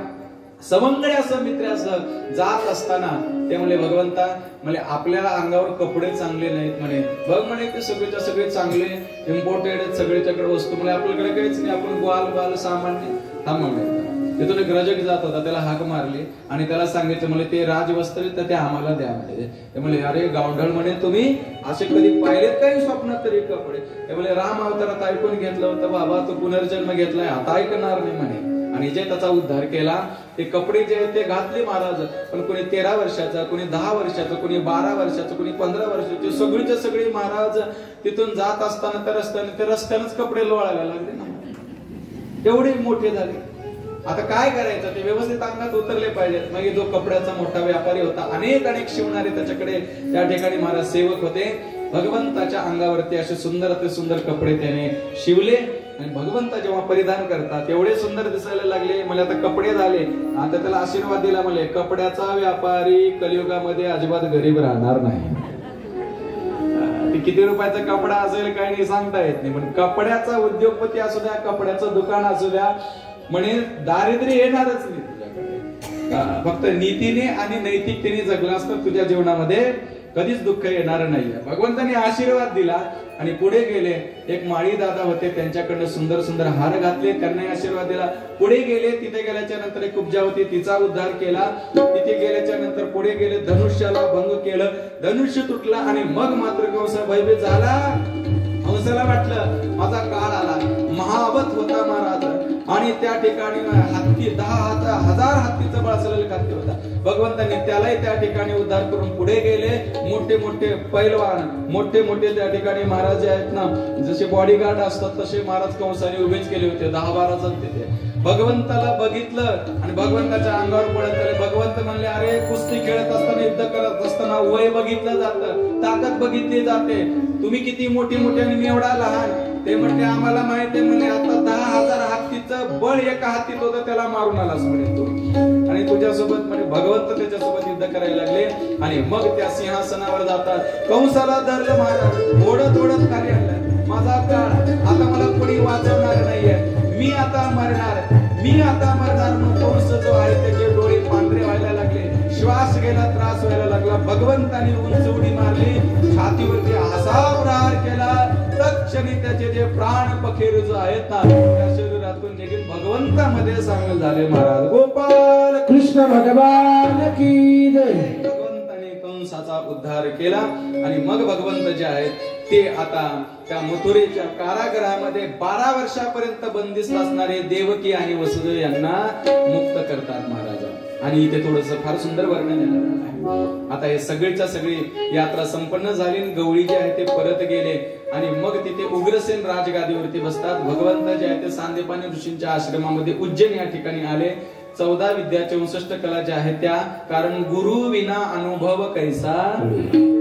सवंगड्या मित्रासह जात असताना ते म्हणले, भगवंता म्हणजे आपल्याला अंगावर कपडे चांगले नाहीत म्हणे, बघ म्हणे ते सगळेच्या सगळे चांगले इम्पोर्टेड आहेत सगळ्याच्याकडे वस्तू, म्हणजे आपल्याकडे काहीच नाही, आपण ग्वाल सामान्य. हा म्हणे तिथून एक रजक जात होता, त्याला हाक मारली आणि त्याला सांगितलं म्हणजे ते राजवस्त्र तर ते आम्हाला द्या म्हणजे. ते म्हणे अरे गावढळ म्हणे तुम्ही असे कधी पाहिलेत काही स्वप्नात तरी कपडे? ते म्हणे राम अवतारात ऐकून घेतलं होतं बाबा, तो पुनर्जन्म घेतलाय, आता ऐकणार नाही म्हणे. आणि जे त्याचा उद्धार केला ते कपडे जे आहेत ते घातले महाराज. पण कोणी 13 वर्षाचा, कोणी 10 वर्षाचा, कोणी 12 वर्षाचं, कोणी 15 वर्षाचे, सगळीचे सगळी महाराज तिथून जात असताना त्या रस्त्यानंच कपडे लोळायला लागले ना, एवढे मोठे झाले. आता काय करायचं, ते व्यवस्थित अंगात उतरले पाहिजेत. मग जो कपड्याचा मोठा व्यापारी होता, अनेक शिवणारे त्याच्याकडे त्या ठिकाणी महाराज सेवक होते. भगवंताच्या अंगावरती असे सुंदर कपडे त्याने शिवले आणि भगवंत जेव्हा परिधान करतात एवढे सुंदर दिसायला लागले. मला आता कपडे झाले. आता त्याला आशीर्वाद दिला, मला कपड्याचा व्यापारी कलियुगामध्ये अजिबात गरीब राहणार नाही. किती रुपयाचा कपडा असेल काही नाही सांगता येत नाही, पण कपड्याचा उद्योगपती असू द्या, कपड्याचं दुकान असू द्या, म्हणे दारिद्र्य येणारच नाही तुझ्याकडे. फक्त नीतीने आणि नैतिकतेने जगला असतं तुझ्या जीवनामध्ये कधीच दुःख येणार नाहीये. भगवंताने आशीर्वाद दिला आणि पुढे गेले. एक माळी दादा होते, त्यांच्याकडनं सुंदर हार घातले, त्यांनाही आशीर्वाद दिला. पुढे गेले, तिथे गेल्याच्या नंतर एक कुब्जा होती, तिचा उद्धार केला. तिथे गेल्याच्या नंतर पुढे गेले, धनुष्याला भंग केलं, धनुष्य तुटला आणि मग मात्र कंस भयभीत झाला. कंसाला वाटलं माझा काळ आला. महावत होता महाराज आणि त्या ठिकाणी हत्ती 10,000 हत्तीचं बळ असलेलं हत्ती होता. भगवंतांनी त्यालाही त्या ठिकाणी उद्धार करून पुढे गेले. मोठे पैलवान, मोठे त्या ठिकाणी महाराज आहेत ना, जसे बॉडीगार्ड असतात तसे महाराज कंसाने उभेच केले होते, 10-12 जण तिथे. भगवंताला बघितलं आणि भगवंताच्या अंगावर पडत आले. भगवंत म्हणले अरे कुस्ती खेळत असताना, युद्ध करत असताना वय बघितलं जातं, ताकद बघितली जाते, तुम्ही किती मोठे आणि एवढा लहान. ते म्हणते आम्हाला माहिती आहे म्हणे, आता 10,000 हत्तीचं बळ एका हत्तीत होतं, त्याला मारून आलास म्हणे तू, आणि तुझ्यासोबत म्हणे भगवंत त्याच्यासोबत युद्ध करायला लागले. आणि मग त्या सिंहासनावर जातात. कंसाला धरलं महाराज, ओढत खाली आणलं. माझा काळ आता मला कोणी वाचवणार नाहीये, मी आता मरणार. म्हणून कंस जो आहे त्याचे डोळे पांढरे व्हायला लागले, श्वास गेला, त्रास व्हायला लागला. भगवंताने उंच उडी मारली, छातीवरती असा प्रहार केला, तत्क्षणी त्याचे जे प्राण पखेरु जो आहेत ना त्या शरीरातून निघून भगवंतामध्ये सामील झाले. महाराज गोपाल कृष्ण भगवान की जय. भगवंताने कंसाचा उद्धार केला आणि मग भगवंत जे आहेत ते आता त्या मथुरेच्या कारागृहामध्ये 12 वर्षापर्यंत बंदिस्त असणारे देवकी आणि वसुदेव यांना मुक्त करतात महाराज. आणि इथे थोडस फार सुंदर वर्णन आहे. आता हे सगळीच्या सगळी यात्रा संपन्न झाली. गवळी जे आहे ते परत गेले आणि मग तिथे उग्रसेन राजगादीवरती बसतात. भगवंत जे आहे ते सांदीपनी ऋषींच्या आश्रमामध्ये उज्जैन या ठिकाणी आले. 14 विद्या 64 कला ज्या आहेत त्या, कारण गुरु विना अनुभव कैसा.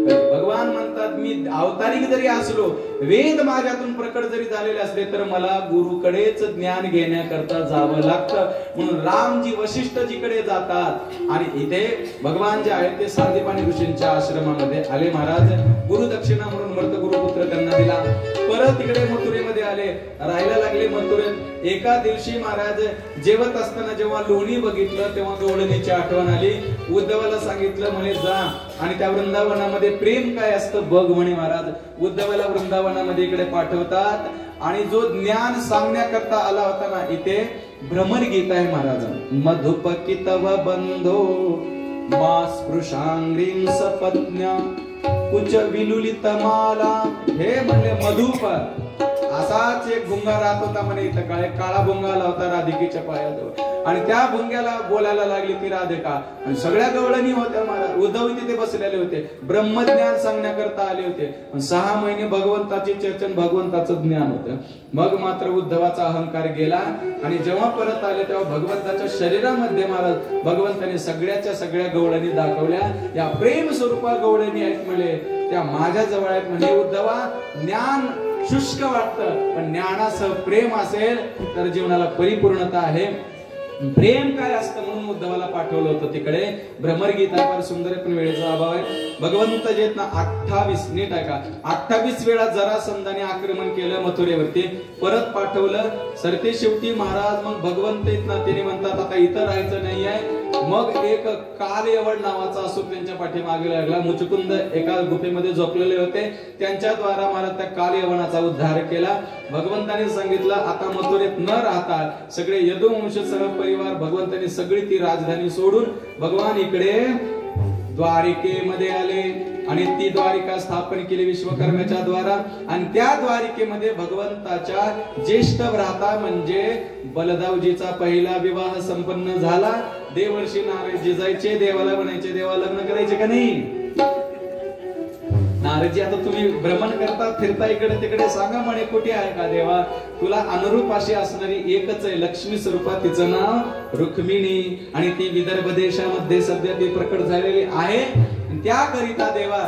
भगवान म्हणतात मी अवतारिक जरी असलो, वेद माझ्यातून प्रकट जरी झालेले असले तर मला गुरुकडेच ज्ञान घेण्याकरता जावं लागतं. म्हणून रामजी वशिष्ठजीकडे जातात आणि इथे भगवान जे आहेत ते सांदीपनी ऋषींच्या आश्रमामध्ये आले. महाराज गुरुदक्षिणा म्हणून मृत गुरुपुत्र त्यांना दिला. परत तिकडे मथुरेमध्ये आले, राहायला लागले मथुरेत. एका दिवशी महाराज जेवत असताना जेव्हा लोणी बघितलं तेव्हा गवळणीची आठवण आली. उद्धवाला सांगितलं म्हणे जा आणि त्या वृंदावनामध्ये प्रेम काय असतं बघ म्हणे. महाराज उद्धवाला वृंदावनामध्ये इकडे पाठवतात आणि जो ज्ञान सांगण्याकरता आला होता ना, इथे भ्रमर गीता आहे महाराज. मधुपकितव बंधो मा स्पृशांग्रीं सपत्न्या उच्च विलुलित माला. हे म्हणले मधुप असाच एक भुंगा राहत होता म्हणे इथं. काळा भुंगा आला होता राधिकेच्या पायाजवळ आणि त्या भुंग्याला बोलायला लागली ती राधिका आणि सगळ्या गवळणी होत्या. महाराज उद्धव तिथे बसलेले होते, ब्रह्मज्ञान सांगण्याकरता आले होते. 6 महिने भगवंताचे चर्चन, भगवंताचं ज्ञान होतं. मग मात्र उद्धवाचा अहंकार गेला आणि जेव्हा परत आले तेव्हा भगवंताच्या शरीरामध्ये महाराज भगवंताने सगळ्या गवळणी दाखवल्या. या प्रेम स्वरूपा गवळणी आहेत म्हणे, त्या माझ्या जवळ आहेत म्हणे. उद्धवा ज्ञान शुष्क वाटतं पण ज्ञानासह प्रेम असेल तर जीवनाला परिपूर्णता आहे. प्रेम काय असतं म्हणून उद्धवाला पाठवलं होतं तिकडे. भ्रमरगीता फार सुंदर पण वेळेचा अभाव आहे. भगवंत जे आहेत ना 28 नीट आहे का 28 वेळा जरासंधाने आक्रमण केलं मथुरेवरती, परत पाठवलं. सरते शेवटी महाराज मग भगवंत आहेत ना तिने म्हणतात आता इथं राहायचं नाही आहे, मग एक काल यवड नावाचा असुर त्यांच्या पाठीमागे लागला. मुचुकुंद एका गुफेमध्ये झोपलेले होते. त्यांच्या द्वारा मला त्या काल यवनाचा उद्धार केला. भगवंताने सांगितलं आता मथुरेत न राहता सगळे यदुवंश सर्व परिवार भगवंताने सगळी ती राजधानी सोडून भगवान इकडे द्वारिकेमध्ये आले आणि ती द्वारिका स्थापन केली विश्वकर्म्याच्या द्वारा. आणि त्या द्वारिकेमध्ये भगवंताच्या ज्येष्ठ भ्राता म्हणजे बलदावजीचा पहिला विवाह संपन्न झाला. देवर्षी नारदजी जायचे देवाला म्हणायचे देवा लग्न करायचे का नाही. नारदजी आता तुम्ही भ्रमण करता फिरता इकडे तिकडे सांगा म्हणे कुठे आहे का देवा. तुला अनुरूप अशी असणारी एकच आहे लक्ष्मी स्वरूपात तिचं नाव रुक्मिणी आणि ती विदर्भ देशामध्ये सध्या ती प्रकट झालेली आहे. त्याकरिता देवा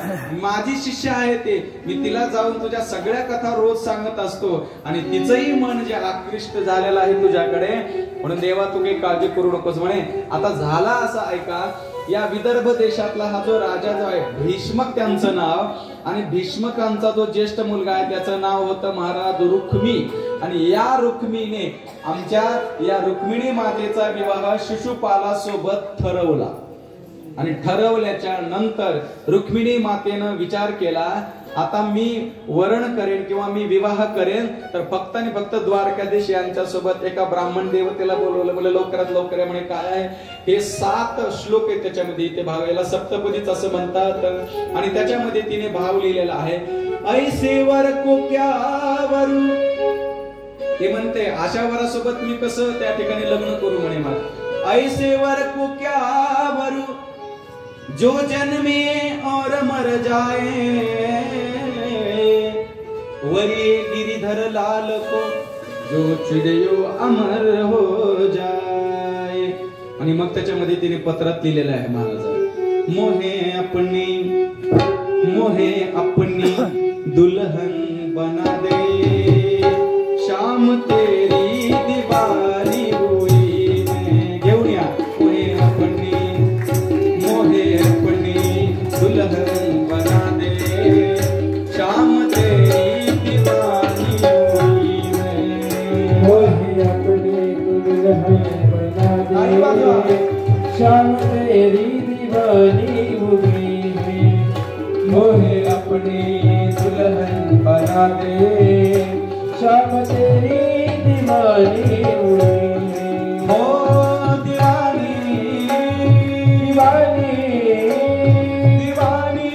माझी शिष्य आहे ते मी तिला जाऊन तुझ्या सगळ्या कथा रोज सांगत असतो आणि तिचंही मन जे आकृष्ट झालेलं आहे तुझ्याकडे. म्हणून देवा तू काही काळजी करू नकोस म्हणे. आता झाला असा ऐका या विदर्भ देशातला हा जो राजा जो आहे भीष्मक त्यांचं नाव आणि भीष्मकांचा जो ज्येष्ठ मुलगा आहे त्याचं नाव होतं महाराज रुक्मी. आणि या रुक्मीने आमच्या या रुक्मिणी मातेचा विवाह शिशुपाला सोबत ठरवला. आणि ठरवल्याच्या नंतर रुक्मिणी मातेनं विचार केला आता मी वरण करेन किंवा मी विवाह करेन तर फक्त आणि फक्त द्वारकाधीश यांच्या सोबत एका ब्राह्मण देवतेला बोलवलं. बोले लवकरात लवकर म्हणे काय आहे हे 7 श्लोक आहेत त्याच्यामध्ये. ते भाव याला सप्तपदीच असं म्हणतात. आणि त्याच्यामध्ये तिने भाव लिहिलेला आहे ऐसे वर को क्या वरू. ते म्हणते अशा वरासोबत मी कसं त्या ठिकाणी लग्न करू म्हणे मला. ऐसे वर को क्या वरू जो जन्मे और मर जाए वरी गिरिधर लाल को जो चिड़ियो अमर हो जाए. आणि मग त्याच्यामध्ये तिने पत्रात लिहिलेलं आहे महाराज मोहे अपनी दुल्हन बना दे शाम तेरी दिवाली हुई मैं. घेऊन या दुल्हन बना दे शाम तेरी दीवानी हुई मैं. मोहे अपनी दुल्हन बना दे शाम तेरी दीवानी हुई मैं. मोहे अपनी दुल्हन बना दे शाम तेरी दीवानी हुई मैं. हो दीवानी दीवानी दीवाने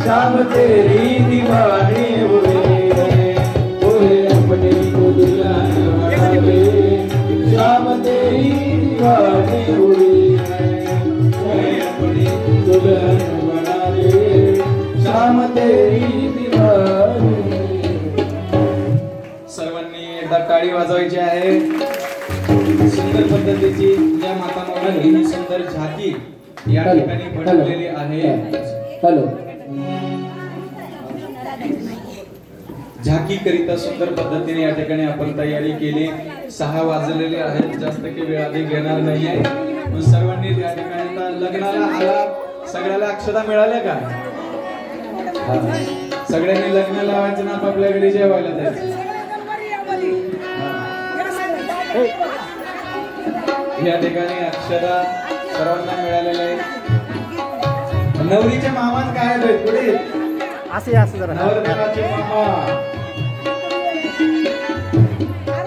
शाम तेरी दीवानी हुए अपने को दुल्हन बना ले शाम तेरी दीवानी हुई अपनी दुल्हन बना ले शाम तेरी दीवानी। सर्वांनी एकदा टाळी वाजवायची आहे। सुंदर पद्धतीची ज्या माता मौलांनी ही सुंदर झाकी या ठिकाणी बनवलेली आहे। हॅलो झाकी करिता सुंदर पद्धतीने या ठिकाणी आपण तयारी केली। 6 वाजलेले आहेत, जास्त काही वेळ अधिक घेणार नाहीये। मग सर्वांनी या ठिकाणी आता लग्नाला आला, सगळ्याला अक्षता मिळाल्या का? सगळ्यांनी लग्न लावायचं ना आपल्या घरी जेवायला जायचं। या ठिकाणी अक्षता सर्वांना मिळालेल्या आहेत। नवरीच्या मामात काय आहेत पुढे असे जरा नवरदेवाचे मामा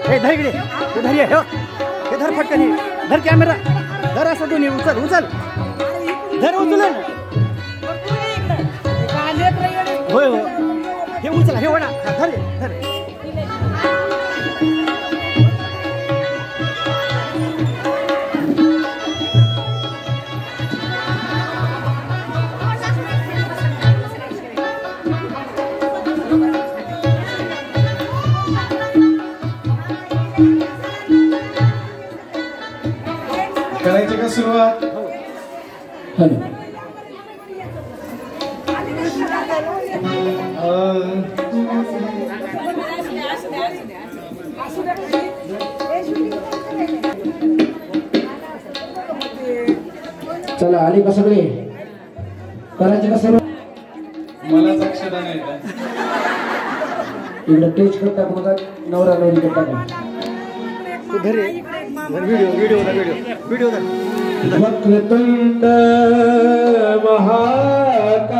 हे धर इकडे हे धर हे धर फटकन धर कॅमेरा धर असं दोन्ही उचल धर उचल होय हो हे उचला हे वडा धर धर करायची का सुरुवात? हॅलो चला आली का सगळे करायचे का सर्व? मलाच अक्षता नाही येत. इकडे टेच करता बघा नवरा नवरी करता का व्हिडिओ वक्रतुंड महाकाय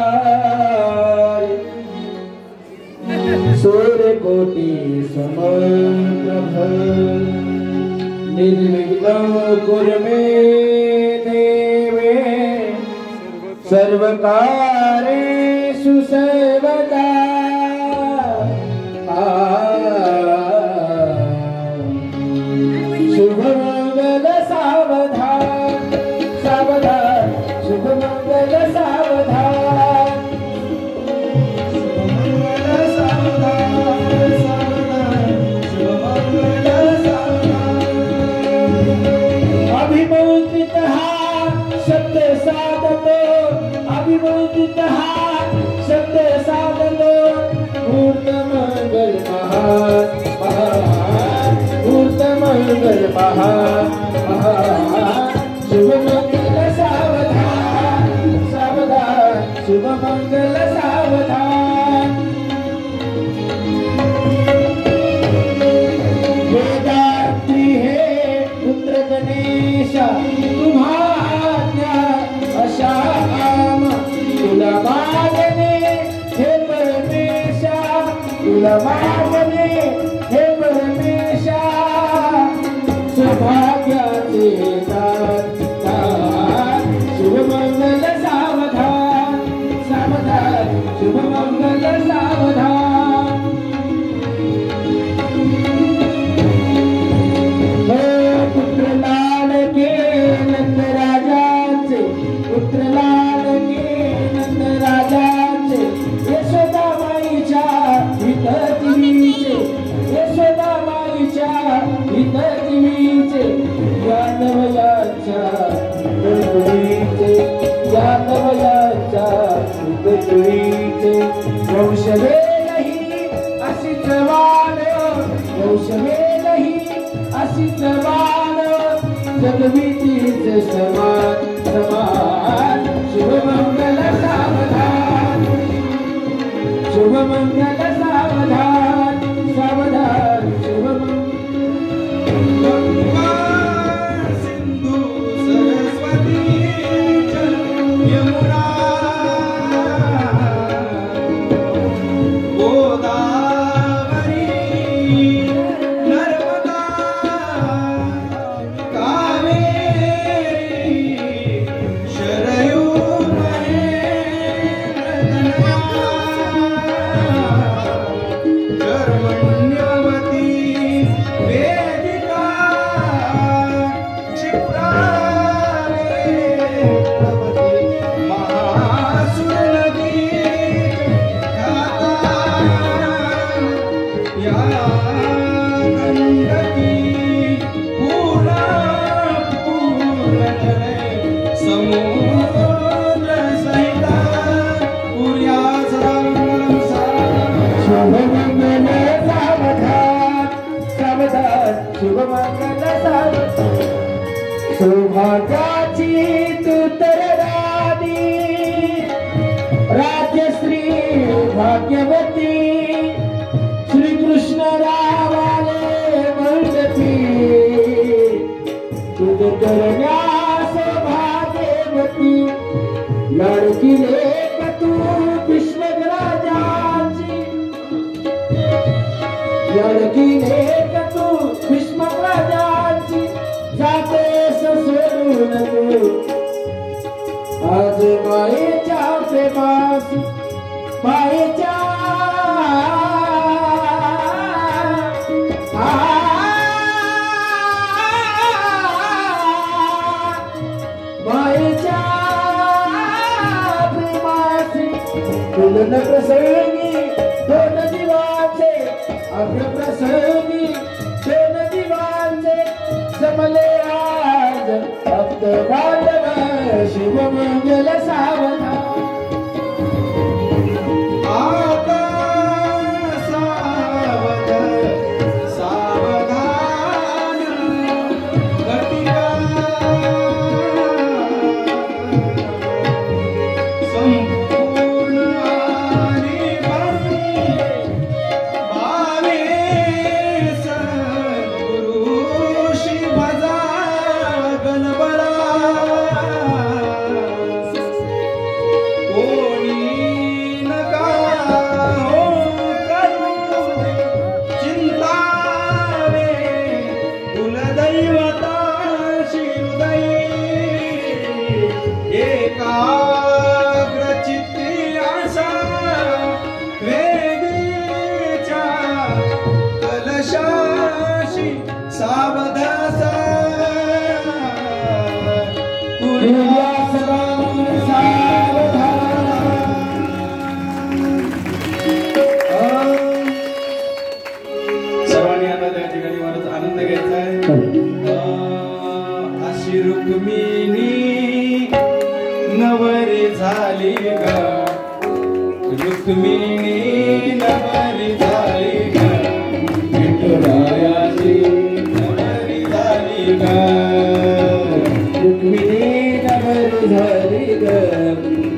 सूर्यकोटि समप्रभ निर्विघ्नं कुरु मे देवे सर्वकार्येषु सर्वदा शुभमंगल सावधान सावधान शुभमंगल सावधान शुभमंगल सावधान सावधान शुभमंगल सावधान अभिमंत्रितः सत्य साधतो अभिमंत्रितः सत्य साधतो मूर्तमंगल महान महान मूर्तमंगल महान महान शुभमंगल सावधान सावधान शुभमंगल सावधान वेदात्री हे पुत्र गणेश तुम्हाज्ञा अशा आम तुला मागणे हे परमेशा तुला मागणे हे परमेशा सौभाग्याचे दान दान शुभमंगल सावधान सावधान शुभमंगल सावधान पुत्र लाडके नंद राजाचे पुत्र लाडके नंद राजाचे यशोदामाईच्या हितदिवीचे यशोदामाईच्या हितदिवीचे यादवयाच्या हितदिवीचे यादवयाच्या हितदिवीचे वंशवे नाही अशीच वाण वंशवे नाही अशीच वाण जगवितीचे समान समान शुभमंगल सावधान शुभमंगल सावधान सावधान शुभमंगल सिंधू सरस्वती यमुना गोदावरी नर्मदा कावेरी शरयू महेंद्र राजश्री भाग्यवती श्री कृष्ण रामाले मंडपी तुझ करण्यास भाग्यवती लाडकी लेक तू विश्वराजाची लाडकी लेक तू विश्वराजाची जातेस सोडून तू आज मायेच्या प्रेमास मायेच्या मायेच्या प्रेमासी तुलन प्रसंगी दोन दिवाचे अभ्र प्रसंगी दोन दिवाचे जमले आज भक्त बांधव शिवमंगल सावधान आता सावधान घटिका संपूर्ण आणि भावे सद्गुरु शिवजा गणबळा कोणी नका हो करू चिंतावे कुलदैवताशी हृदय एकाग्र चित्ती आशा वेदीच्या कलशाशी सावधासा सर्वांनी आता त्या ठिकाणी माणूस आनंद घ्यायचा आहे. अशी रुक्मिणी नवरी झाली ग रुक्मिणी नवरी झाली ग विठुरायाची नवरी झाली ग रुक्मिणी नवरी झाली ग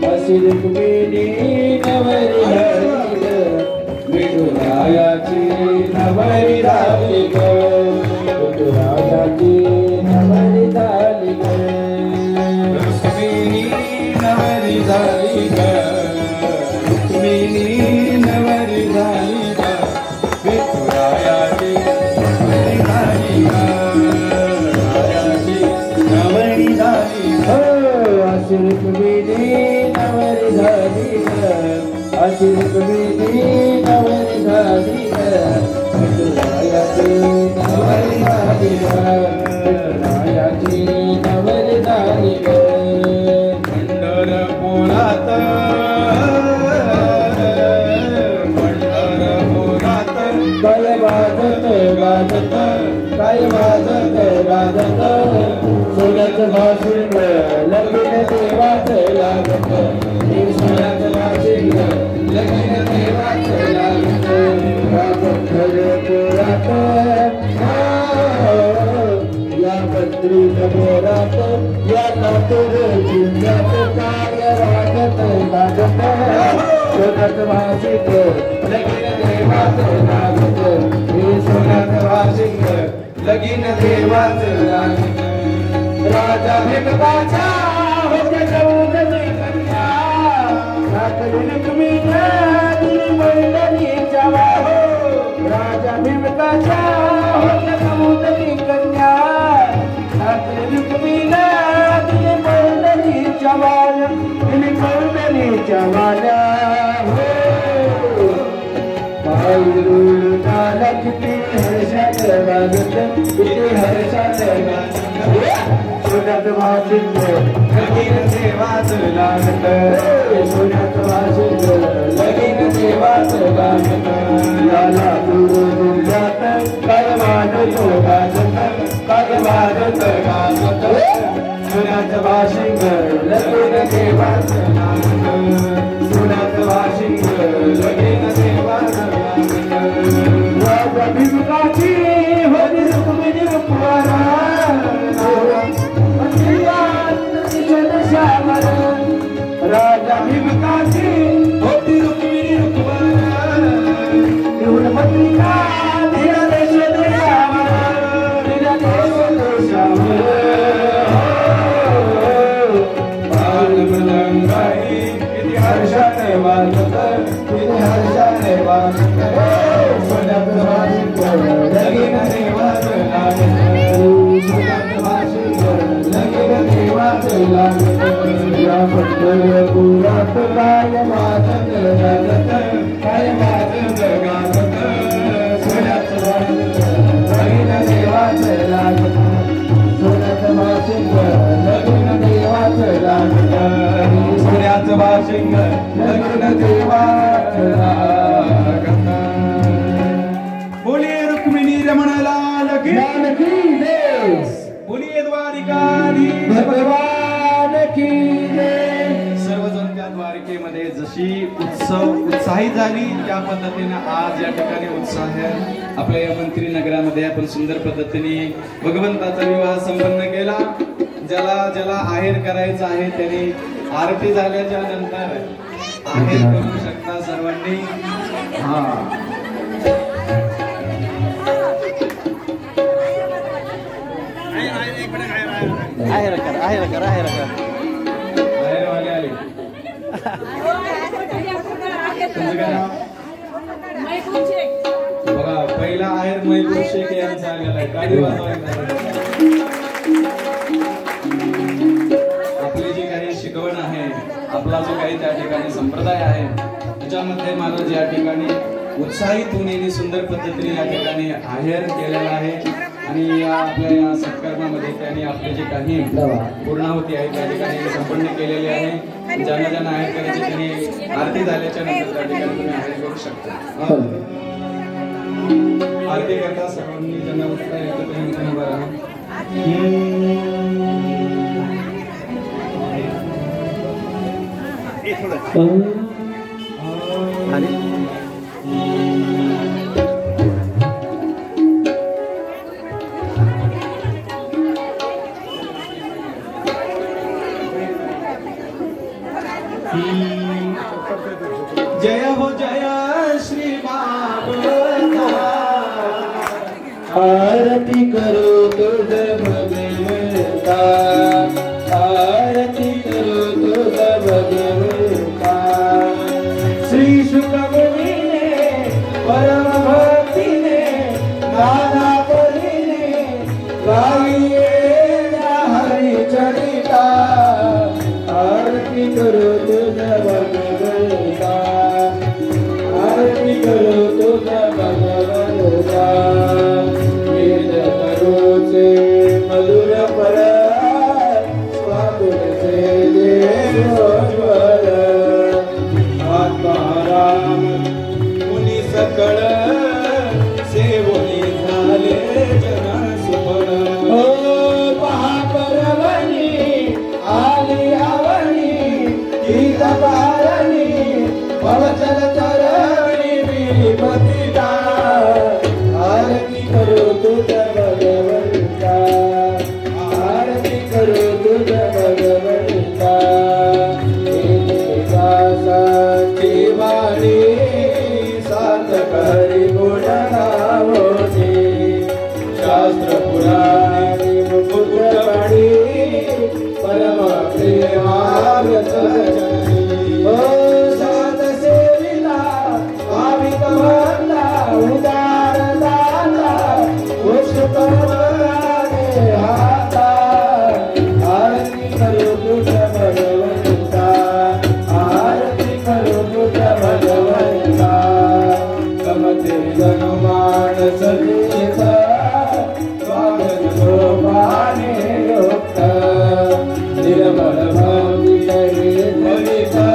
अशी रुक्मिणी नवरी झाली ग विठुरायाची नवरी झाली ग विठुरायाची नवरी झाली ग रुक्मिणी नवरी झाली ग रुक्मिणी नवरी झाली ग विठुरायाची नवरी झाली ग रायाची नवरी झाली ग अशी रुक्मिणी नवरी झाली ग अशी रुक्मिणी नवरी झाली ग विठुरायाची नवरी झाली ग विठुरायाची नवरी झाली ग पंढरपुरात काय वाजत गाजत काय वाजत गाजत सोन्याचं भाषण लगीन देवाचं लागत सोन्याचं भाषण लगीन देवाचं लागत पंढरपुरात या पत्रीत मोरात या लातूर जिल्ह्यात काय वाजत गाजत सोन्याचं भाषण लगीन देवाचं लागत सोन्याचं भाषण लगीन देवाचं लागत राजा भीमकाच्या होते चौधरी कन्या राखली रुक्मिणी दिली मंडळीच्या वाहो राजा भीमकाच्या होते चौधरी कन्या राखली रुक्मिणी दिली मंडळीच्या वाल्या दिली मंडळीच्या वाल्या पायरुळाला किती हर्षात वाजत किती हर्षात सोन्याचं भाषण लगीन देवाचं लागत सोन्याचं भाषण लगीन देवाचं लागत याला दूर जात काय वाजत गाजत काय वाजत गाजत सोन्याचं भाषण लगीन देवाचं लागत सोन्याचं भाषण लगीन देवाचं लागत राजा भीमकाची होती रुक्मिणी रूपवारा राजा भीमकाची लागत तिने हर्षाने वागत सोन्यात वाशिंग लगीन देवाच लागत सोन्यात वाशिंग लगीन देवाच लागत या पंढरपुरात काय वाजत गाजत काय वाजत गाजत सोन्यात वाशिंग लगीन देवाच लागत सोन्यात वाशिंग लगीन देवाच लागत सोन्यात वाशिंग लगीन देवाच लागत बोलिए रुक्मिणी रमण लाल की जय बोलिए द्वारिकाधीश भगवान की जय सर्वजण त्या द्वारकेमध्ये जशी उत्साही झाली त्या पद्धतीने आज या ठिकाणी उत्साह आहे आपल्या या मंत्री नगरामध्ये आपण सुंदर पद्धतीने भगवंताचा विवाह संपन्न केला ज्याला ज्याला आहेर करायचा आहे त्याने आरती झाल्याच्या नंतर आहेर करू शकता सर्वांनी हा आहे रकर बाहेरवाले आले तुमचं काय नाव? बघा पहिला आहेर मैपूर शेख यांचा आलेला आहे गाडी वाजवायला आपली जी काही शिकवण आहे आपला जो काही त्या ठिकाणी संप्रदाय आहे त्याच्यामध्ये महाराज या ठिकाणी उत्साहित होण्याने सुंदर पद्धतीने या ठिकाणी आहेर केलेला आहे आणि या आपल्या या सत्कर्मामध्ये त्यांनी आपले जे काही पूर्णाहुती आहे त्या ठिकाणी संपन्न केलेली आहे ज्यांना ज्यांना आहेर करायचे त्यांनी आरती झाल्याच्या नंतर त्या ठिकाणी तुम्ही आहेर करू शकता आरती करता सर्वांनी ज्यांना उठता येतं त्यांनी उभं राहा जय हो जय श्री भागवता आरती करो तुझ भगवंता आरती करो तुझ भगवंता श्री शुकमुनीने परम भक्तीने नाना परीने गाइए हरि चरिता आरती करो तुझ भगवंता आरती करो तुझ भगवंता वेद करोचे मधुर पर स्वादुर से देवज्वल आत्माराम मुनी सकळ सेवनी झाले जन सुफल ओ महापरवणी आली आवणी गीत पारणी भवचल चरणी विपतिता आरती करो तुझ भगवंता आरती करो तुझ भगवंता दासाची वाणी सात हरी गुण गावोनी शास्त्र पुराणी मुकुटवाणी परम प्रेमागत ओ सात सेविता भाविक भक्ता उदार दाता पुष्पवराने हाता आरती करो तुझ भगवंता आरती करो तुझ भगवंता गमते गनुमान सजीता स्वागत गोपाने योक्त निर्मल भक्ति हरि भरिता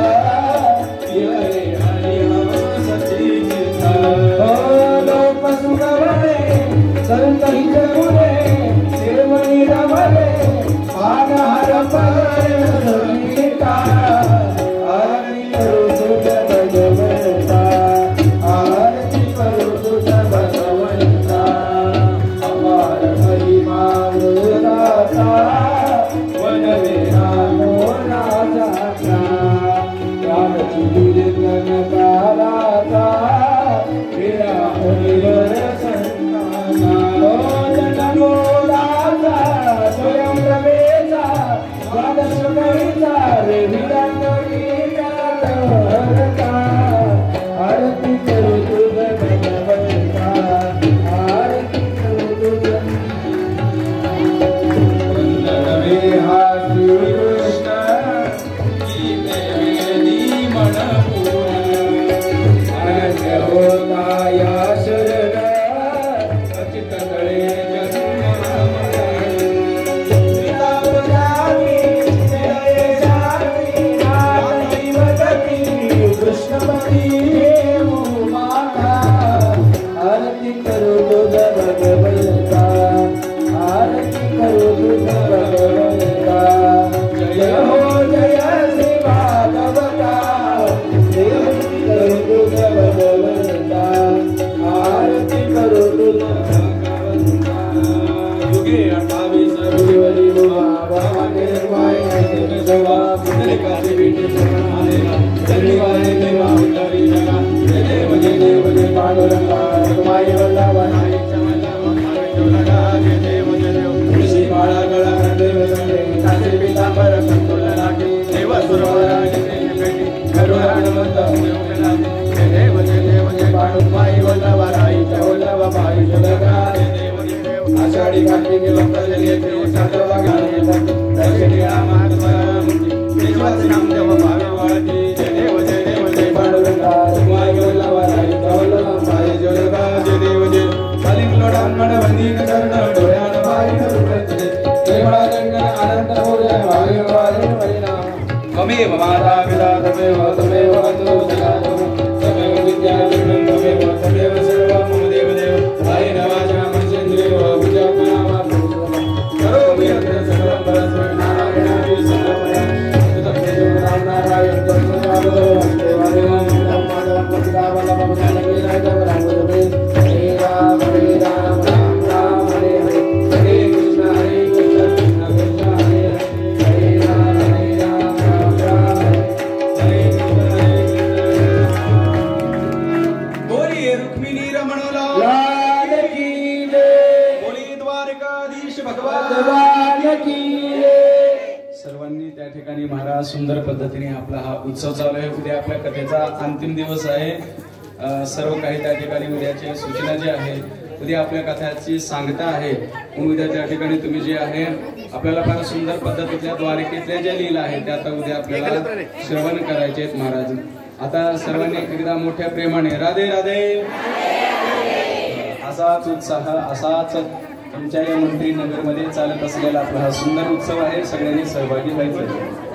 हरि हरि सचिता ओ लोक सुगवने संत हित गुणे निर्मली रमणे मान हर परे सविता आरती करो तुझ भगवंता आरती करो तुझ भगवंता अपार महिमा दाता वन विरामो राजा रामची कीर्तन गालाता विरा हरिवर संताना ओ जनमोदाता स्वयं प्रवेशा द्वादश कविता रे विराम गीता पांडुरंगा रघुमाई वल्लभा नाईच्या वल्लभा जय देव जय देव तुळशी माळा गळा देव संगे काचे पीतांबर कंकुल लागे देव सुरवराजी पेटी करुणा हनुमंत जय देव जय पांडुरंगाई वल्लभा नाईच्या वल्लभा बाई जलगा जय देव आषाढी कार्तिकी लोकजनेते सातवा गाणे दर्शनी रामात्मा देवाचे नाम देव भावे वाळती जय देव जय पांडुरंगा रघुमाई वल्लभा नाईच्या वल्लभा बाई जलगा जय देव जय कालिक लोडान मडवंदीन कर्ण डोळ्यान बाई रुपते देवळा गंगा अनंत होया भावे वाळे परिणाम ममेव माता पिता तमेव बंधु जगातो तमेव विद्या विष्णु तमेव सर्वं मम देव देव कायेन वाचा मनसेन्द्रिय बुद्ध्यात्मना करोमि यत्र सकलं परस्मै नारायणाय सर्वं ततं तेजो राम नारायण तत्त्वज्ञानो देवादेवं माधवं पतितावल्लभं ज्ञानवीराय रामदेवे हरे राम राम राम हरे हरे हरे कृष्ण कृष्ण कृष्ण हरे हरे हरे राम राम हरे बोलिए रुक्मिणी रमणलाल लाल की जय बोलिए द्वारकाधीश भगवान भगवान की जय सर्वांनी त्या ठिकाणी महाराज सुंदर पद्धतीने आपला हा उत्सव चालू आहे. उद्या आपल्या कथेचा अंतिम दिवस आहे. सर्व काही त्या ठिकाणी उद्याच्या सूचना जी आहे उद्या आपल्या कथाची सांगता आहे. उद्या त्या ठिकाणी तुम्ही जे आहे आपल्याला फार सुंदर पद्धतीतल्या द्वारकेतल्या ज्या लीला आहेत त्या आता उद्या आपल्याला श्रवण करायचे आहेत महाराज. आता सर्वांनी एकदा मोठ्या प्रेमाने राधे राधे असाच उत्साह असाच तुमच्या या मंत्री नगरमध्ये चालत असलेला आपला हा सुंदर उत्सव आहे. सगळ्यांनी सहभागी व्हायचं.